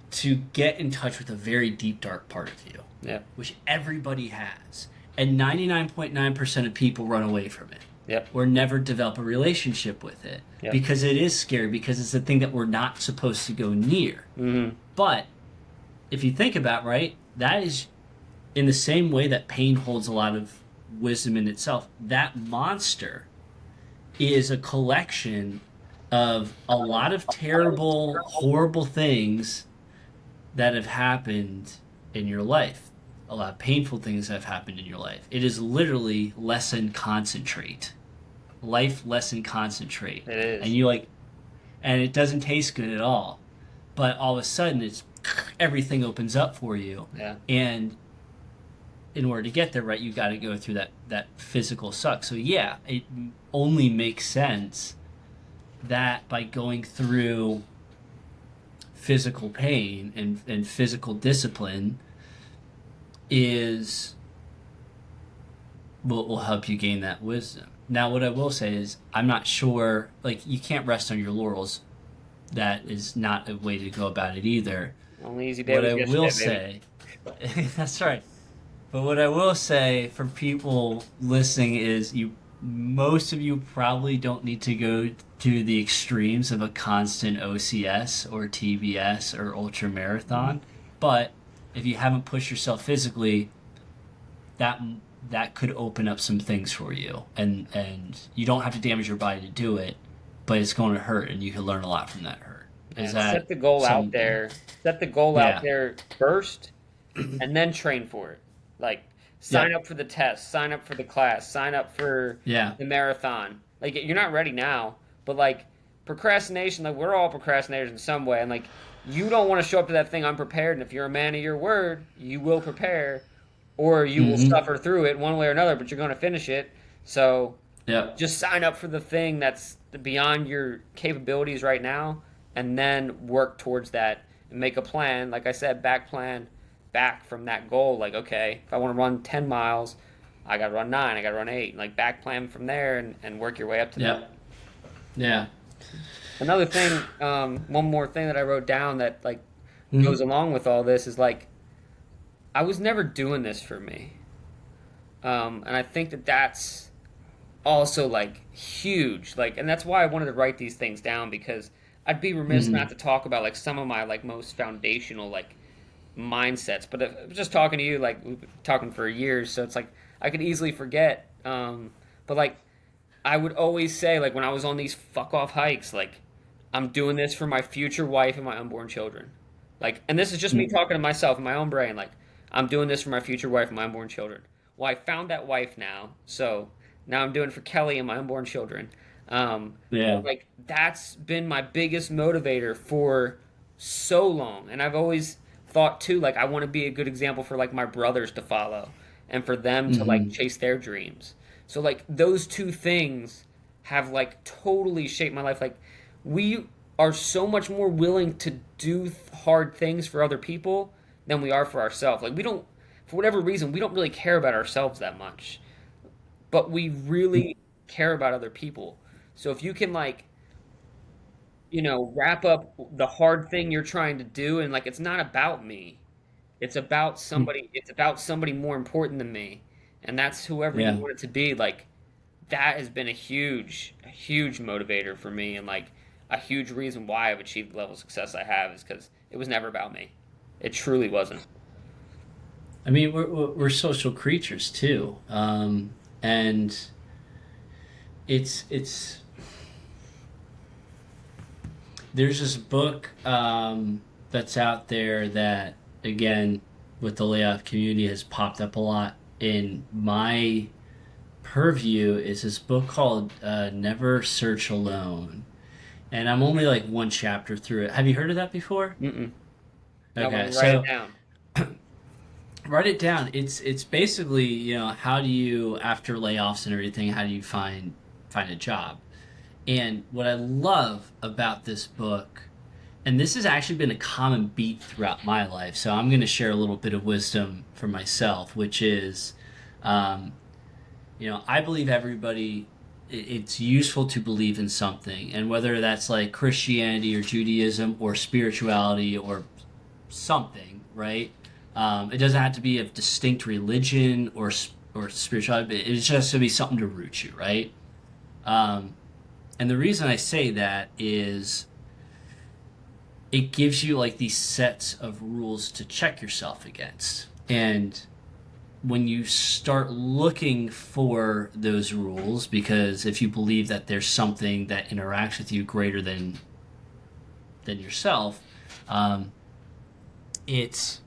Speaker 1: to get in touch with a very deep, dark part of you,
Speaker 2: Yeah.
Speaker 1: which everybody has. And 99.9% of people run away from it
Speaker 2: Yep.
Speaker 1: or never develop a relationship with it
Speaker 2: Yep.
Speaker 1: because it is scary, because it's a thing that we're not supposed to go near.
Speaker 2: Mm-hmm.
Speaker 1: But if you think about it, right, that is in the same way that pain holds a lot of wisdom in itself. That monster is a collection of a lot of terrible, horrible things that have happened in your life. A lot of painful things that have happened in your life. It is literally lesson concentrate. Life lesson concentrate.
Speaker 2: It is.
Speaker 1: And and it doesn't taste good at all. But all of a sudden it's everything opens up for you.
Speaker 2: Yeah.
Speaker 1: And in order to get there, right, you got to go through that physical suck. So yeah, it only makes sense that by going through physical pain and physical discipline will help you gain that wisdom. Now, what I will say is, I'm not sure, like, you can't rest on your laurels. That is not a way to go about it either.
Speaker 2: Only easy day
Speaker 1: What
Speaker 2: was
Speaker 1: I
Speaker 2: yesterday,
Speaker 1: will
Speaker 2: baby.
Speaker 1: say, that's right. But what I will say for people listening is, most of you probably don't need to go to the extremes of a constant OCS or TBS or ultra marathon. But if you haven't pushed yourself physically, that could open up some things for you, and you don't have to damage your body to do it, but it's going to hurt, and you can learn a lot from that hurt. Is that
Speaker 2: Set the goal out there. Set the goal out there first, and then train for it. Like sign up for the test, sign up for the class, sign up for the marathon. Like you're not ready now, but like procrastination, like we're all procrastinators in some way, and like you don't want to show up to that thing unprepared. And if you're a man of your word, you will prepare, or you will suffer through it one way or another. But you're going to finish it. So just sign up for the thing that's beyond your capabilities right now, and then work towards that and make a plan. Like I said, back from that goal. Like, okay, if I want to run 10 miles, I got to run 9, I got to run 8. Like, back plan from there and work your way up to that.
Speaker 1: Yeah.
Speaker 2: Another thing, one more thing that I wrote down that, like, goes along with all this is, like, I was never doing this for me. And I think that that's also, like, huge. Like, and that's why I wanted to write these things down, because I'd be remiss not to talk about, like, some of my, like, most foundational, like, mindsets. But if I was just talking to you, like, we've been talking for years, so it's like I could easily forget. But like I would always say, like, when I was on these fuck off hikes, like, I'm doing this for my future wife and my unborn children. Like, and this is just me talking to myself in my own brain, like, I'm doing this for my future wife and my unborn children. Well, I found that wife now, so now I'm doing it for Kelly and my unborn children. Like, that's been my biggest motivator for so long. And I've always thought too, like, I want to be a good example for, like, my brothers to follow and for them to, like, chase their dreams. So, like, those two things have, like, totally shaped my life. Like, we are so much more willing to do hard things for other people than we are for ourselves. Like, we don't, for whatever reason, we don't really care about ourselves that much, but we really care about other people. So if you can, like, you know, wrap up the hard thing you're trying to do, and, like, it's not about me. It's about somebody more important than me. And that's whoever you want it to be. Like, that has been a huge motivator for me, and, like, a huge reason why I've achieved the level of success I have is because it was never about me. It truly wasn't.
Speaker 1: I mean, we're social creatures too, and it's there's this book that's out there that, again, with the layoff community, has popped up a lot in my purview. Is this book called Never Search Alone, and I'm only like one chapter through it. Have you heard of that before?
Speaker 2: Mm-mm. No, but
Speaker 1: Okay,
Speaker 2: write it
Speaker 1: so
Speaker 2: down.
Speaker 1: write it down. It's basically, how do you, after layoffs and everything, how do you find a job? And what I love about this book, and this has actually been a common beat throughout my life, so I'm going to share a little bit of wisdom for myself, which is, um, I believe everybody, it's useful to believe in something, and whether that's like Christianity or Judaism or spirituality or something, right? It doesn't have to be a distinct religion or spirituality. It's just to be something to root you, right? Um, and the reason I say that is it gives you like these sets of rules to check yourself against. And when you start looking for those rules, because if you believe that there's something that interacts with you greater than yourself, it's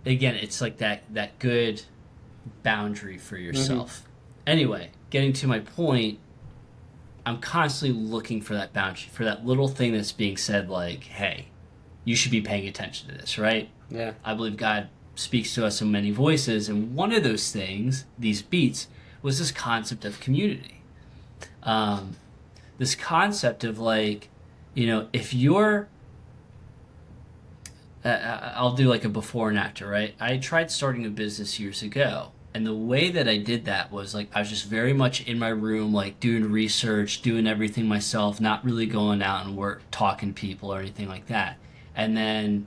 Speaker 1: again, it's like that good boundary for
Speaker 2: Mm-hmm.
Speaker 1: yourself. Anyway, getting to my point, I'm constantly looking for that boundary, for that little thing that's being said, like, hey, you should be paying attention to this, right?
Speaker 2: Yeah.
Speaker 1: I believe God speaks to us in many voices, and one of those things, these beats, was this concept of community. Um, this concept of like, if you're, I'll do like a before and after, right? I tried starting a business years ago. And the way that I did that was like I was just very much in my room, like doing research, doing everything myself, not really going out and work, talking to people or anything like that. And then,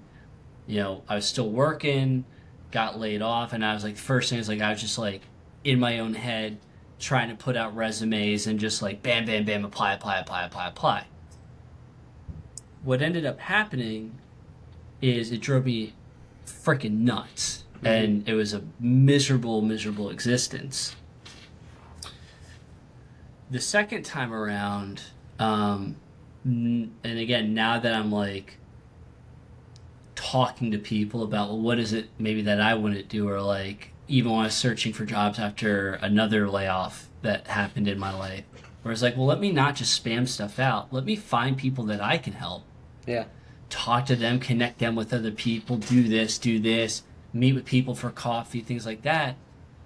Speaker 1: I was still working, got laid off, and I was like, first thing is like I was just like in my own head trying to put out resumes and just like bam, bam, bam, apply, apply, apply, apply, apply. What ended up happening is it drove me freaking nuts.
Speaker 2: Mm-hmm.
Speaker 1: And it was a miserable, miserable existence. The second time around, and again, now that I'm like talking to people about, well, what is it maybe that I wouldn't do, or like even when I was searching for jobs after another layoff that happened in my life, where it's like, well, let me not just spam stuff out. Let me find people that I can help,
Speaker 2: Yeah.
Speaker 1: talk to them, connect them with other people, do this, meet with people for coffee, things like that.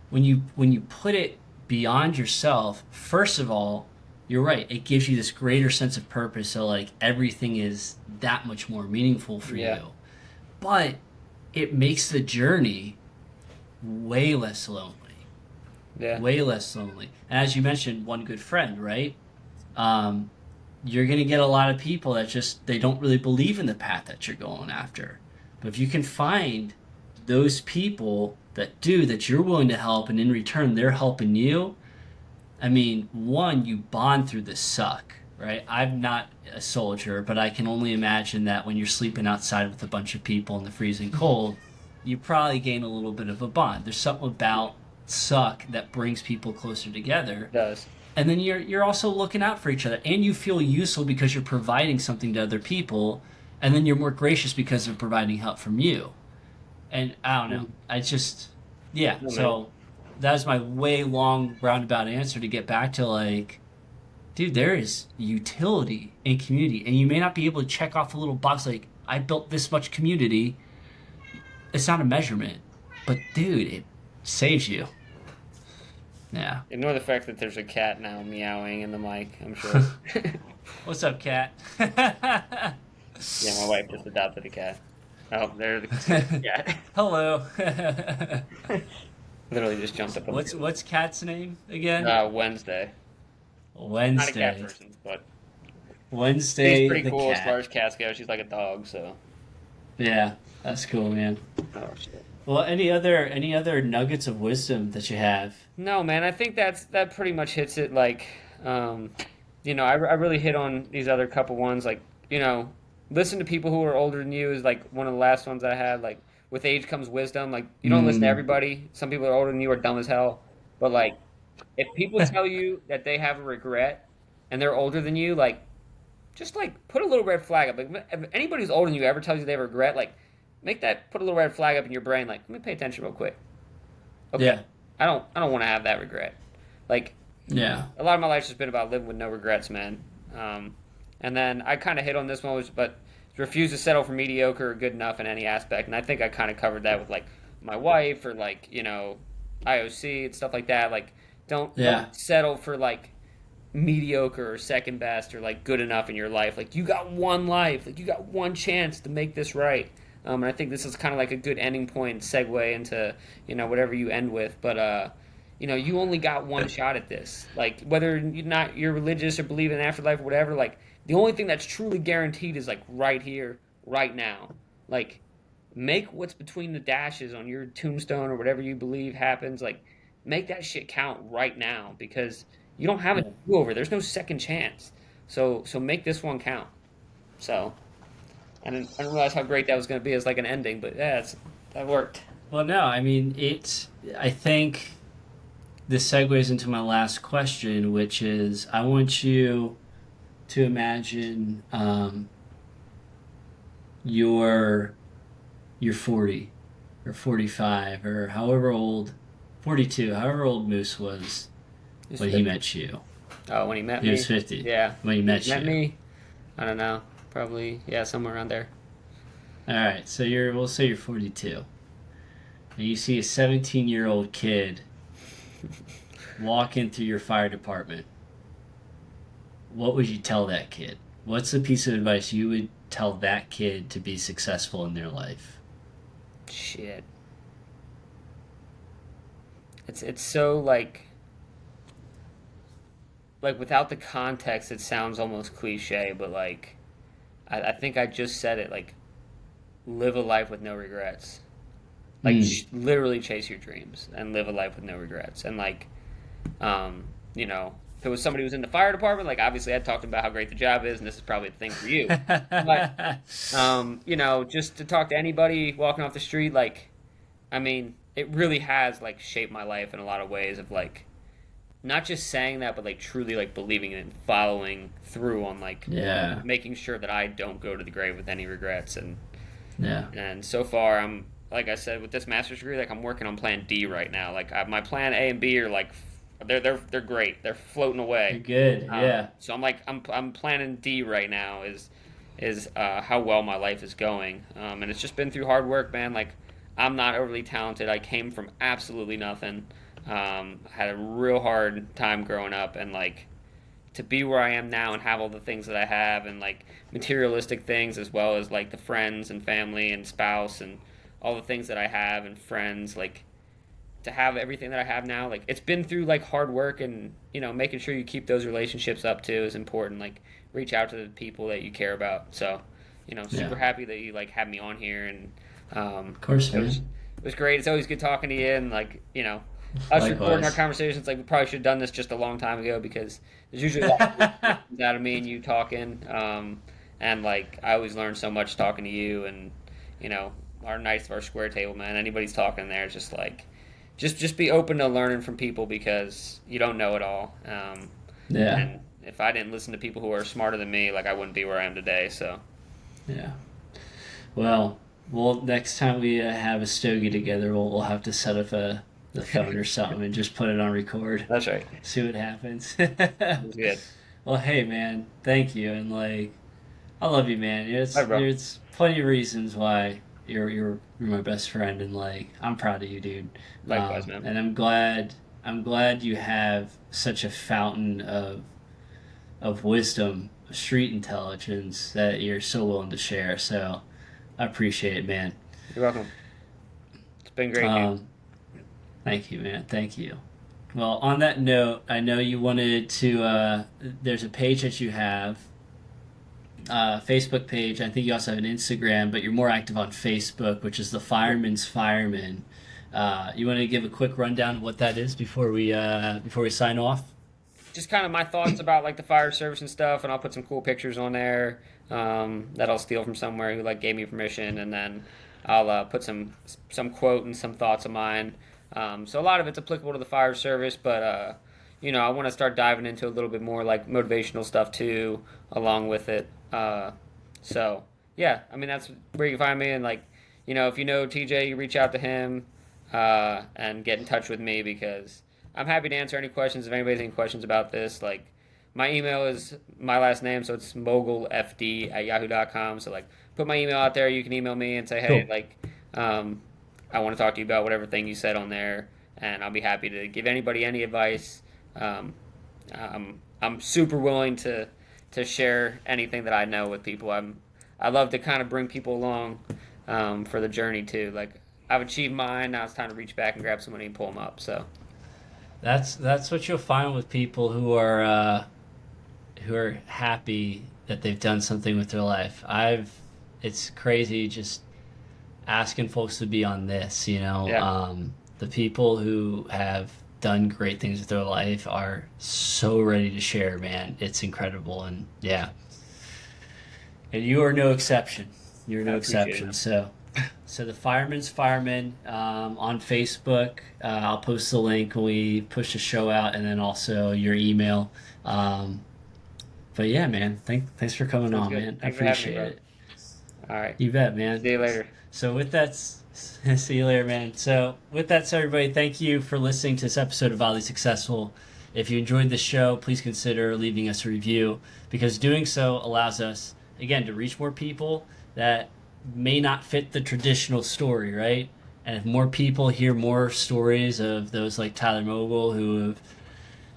Speaker 1: When you put it beyond yourself, first of all, you're right. It gives you this greater sense of purpose. So like everything is that much more meaningful for
Speaker 2: Yeah.
Speaker 1: you. But it makes the journey way less lonely.
Speaker 2: Yeah.
Speaker 1: Way less lonely. And as you mentioned, one good friend, right? Um, you're gonna get a lot of people that just they don't really believe in the path that you're going after. But if you can find those people that do, that you're willing to help, and in return they're helping you, I mean, one, you bond through the suck, right? I'm not a soldier, but I can only imagine that when you're sleeping outside with a bunch of people in the freezing cold, you probably gain a little bit of a bond. There's something about suck that brings people closer together.
Speaker 2: It does.
Speaker 1: And then you're also looking out for each other, and you feel useful because you're providing something to other people, and then you're more gracious because they're providing help from you. And I don't know. I just, yeah.
Speaker 2: No, man.
Speaker 1: So that was my way long roundabout answer to get back to like, dude, there is utility in community, and you may not be able to check off a little box like I built this much community. It's not a measurement, but dude, it saves you. Yeah.
Speaker 2: Ignore the fact that there's a cat now meowing in the mic, I'm sure.
Speaker 1: What's up, cat?
Speaker 2: Yeah, my wife just adopted a cat. Oh, there's the cat.
Speaker 1: Hello.
Speaker 2: Literally just jumped up on
Speaker 1: What's cat's name again?
Speaker 2: Wednesday. Not a cat
Speaker 1: Wednesday.
Speaker 2: person, but
Speaker 1: Wednesday
Speaker 2: she's pretty
Speaker 1: the
Speaker 2: cool as far
Speaker 1: cat.
Speaker 2: as cats go. She's like a dog, so.
Speaker 1: Yeah, that's cool, man.
Speaker 2: Oh, shit.
Speaker 1: Well, any other nuggets of wisdom that you have?
Speaker 2: No, man, I think that pretty much hits it. Like, I really hit on these other couple ones. Like, listen to people who are older than you is like one of the last ones I had. Like, with age comes wisdom. Like, you don't listen to
Speaker 1: Mm,
Speaker 2: everybody. Some people are older than you are dumb as hell, but like, if people tell you that they have a regret and they're older than you, like just like put a little red flag up. Like if anybody who's older than you ever tells you they have a regret, like put a little red flag up in your brain. Like let me pay attention real quick. Okay,
Speaker 1: Yeah.
Speaker 2: I don't want to have that regret. Like
Speaker 1: Yeah.
Speaker 2: a lot of my life's just been about living with no regrets, man. Um, and then I kind of hit on this one, but refuse to settle for mediocre or good enough in any aspect. And I think I kind of covered that with like my wife or like IOC and stuff like that. Like don't
Speaker 1: Yeah.
Speaker 2: settle for like mediocre or second best or like good enough in your life. Like you got one life, like you got one chance to make this right. And I think this is kind of like a good ending point, segue into whatever you end with. But you only got one shot at this. Like whether you're religious or believe in afterlife or whatever. Like the only thing that's truly guaranteed is like right here, right now. Like make what's between the dashes on your tombstone or whatever you believe happens. Like make that shit count right now because you don't have a do over. There's no second chance. So make this one count. So I didn't realize how great that was going to be as like an ending, but yeah, that worked.
Speaker 1: Well, no, I mean, I think this segues into my last question, which is I want you to imagine you're 40 or 45 or however old, 42, however old Moose was when he met you.
Speaker 2: Oh, when he met
Speaker 1: He
Speaker 2: me?
Speaker 1: was 50.
Speaker 2: Yeah.
Speaker 1: When he met you.
Speaker 2: Met me? I don't know. Probably, yeah, somewhere around there.
Speaker 1: All right, so we'll say you're 42. And you see a 17-year-old kid walk in through your fire department. What would you tell that kid? What's the piece of advice you would tell that kid to be successful in their life?
Speaker 2: Shit. It's so like without the context, it sounds almost cliche, but like I think I just said it. Like live a life with no regrets. Like literally chase your dreams and live a life with no regrets. And like, if it was somebody who was in the fire department, like obviously I talked about how great the job is, and this is probably the thing for you. But just to talk to anybody walking off the street, like, I mean, it really has like shaped my life in a lot of ways of like not just saying that, but like truly like believing it and following through on like
Speaker 1: Yeah.
Speaker 2: making sure that I don't go to the grave with any regrets.
Speaker 1: Yeah.
Speaker 2: And so far, I'm like I said with this master's degree, like I'm working on Plan D right now. Like my Plan A and B are like they're great. They're floating away.
Speaker 1: You're good. Yeah.
Speaker 2: So I'm planning D right now is how well my life is going. And it's just been through hard work, man. Like I'm not overly talented. I came from absolutely nothing. Had a real hard time growing up, and like to be where I am now and have all the things that I have and like materialistic things as well as like the friends and family and spouse and all the things that I have and friends, like to have everything that I have now, like it's been through like hard work and making sure you keep those relationships up too is important. Like reach out to the people that you care about. So super happy that you like had me on here, and
Speaker 1: Of course, man.
Speaker 2: it was great. It's always good talking to you, and like us recording our conversations, like we probably should have done this just a long time ago because there's usually a lot of out of me and you talking, and like I always learn so much talking to you, and our nights of our square table, man. Anybody's talking there, it's just like just be open to learning from people because you don't know it all.
Speaker 1: Yeah.
Speaker 2: And if I didn't listen to people who are smarter than me, like I wouldn't be where I am today. So
Speaker 1: Yeah. Well, next time we have a stogie together, we'll have to set up the phone or something and just put it on record.
Speaker 2: that's right.
Speaker 1: See what happens.
Speaker 2: It was good.
Speaker 1: Well, hey, man, thank you, and like, I love you, man.
Speaker 2: Hi, bro.
Speaker 1: There's plenty of reasons why you're my best friend, and like, I'm proud of you, dude.
Speaker 2: Likewise, man.
Speaker 1: And I'm glad you have such a fountain of wisdom, street intelligence that you're so willing to share. So I appreciate it, man.
Speaker 2: You're welcome. It's been great, dude.
Speaker 1: Thank you, man. Thank you. Well, on that note, I know you wanted to. There's a page that you have, Facebook page. I think you also have an Instagram, but you're more active on Facebook, which is the Fireman's Fireman. You want to give a quick rundown of what that is before we sign off?
Speaker 2: Just kind of my thoughts about like the fire service and stuff, and I'll put some cool pictures on there that I'll steal from somewhere who like gave me permission, and then I'll put some quote and some thoughts of mine. So a lot of it's applicable to the fire service, but I want to start diving into a little bit more like motivational stuff too, along with it. So yeah, I mean that's where you can find me, and like, if you know TJ, you reach out to him, and get in touch with me because I'm happy to answer any questions. If anybody's any questions about this, like my email is my last name, so it's mogelfd@yahoo.com. So like, put my email out there. You can email me and say, hey,
Speaker 1: Cool.
Speaker 2: like, I want to talk to you about whatever thing you said on there, and I'll be happy to give anybody any advice. Um, I'm super willing to share anything that I know with people. I love to kind of bring people along, for the journey too. Like I've achieved mine. Now it's time to reach back and grab somebody and pull them up. So
Speaker 1: That's what you'll find with people who are happy that they've done something with their life. It's crazy just asking folks to be on this,
Speaker 2: yeah,
Speaker 1: the people who have done great things with their life are so ready to share, man. It's incredible. And yeah, and you are no exception. You're
Speaker 2: I
Speaker 1: no
Speaker 2: appreciate it,
Speaker 1: exception.
Speaker 2: man.
Speaker 1: So the Fireman's Fireman, on Facebook. I'll post the link when we push the show out, and then also your email. Um, but yeah, man, thanks for coming
Speaker 2: Sounds
Speaker 1: on,
Speaker 2: good.
Speaker 1: man. I
Speaker 2: Thanks for having me,
Speaker 1: appreciate
Speaker 2: bro.
Speaker 1: it.
Speaker 2: All right.
Speaker 1: You bet, man.
Speaker 2: See you later.
Speaker 1: So with that, see you later, man. So with that, so everybody, thank you for listening to this episode of Oddly Successful. If you enjoyed the show, please consider leaving us a review, because doing so allows us, again, to reach more people that may not fit the traditional story, right? And if more people hear more stories of those like Tyler Mogel who have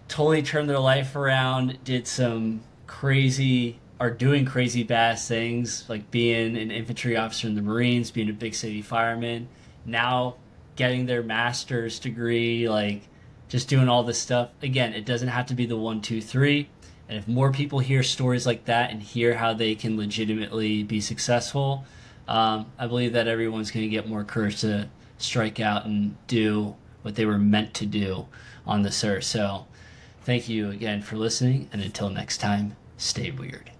Speaker 1: totally turned their life around, did some crazy, are doing crazy badass things like being an infantry officer in the Marines, being a big city fireman, now getting their master's degree, like just doing all this stuff. Again, it doesn't have to be the one, two, three. And if more people hear stories like that and hear how they can legitimately be successful, I believe that everyone's going to get more courage to strike out and do what they were meant to do on this earth. So thank you again for listening, and until next time, stay weird.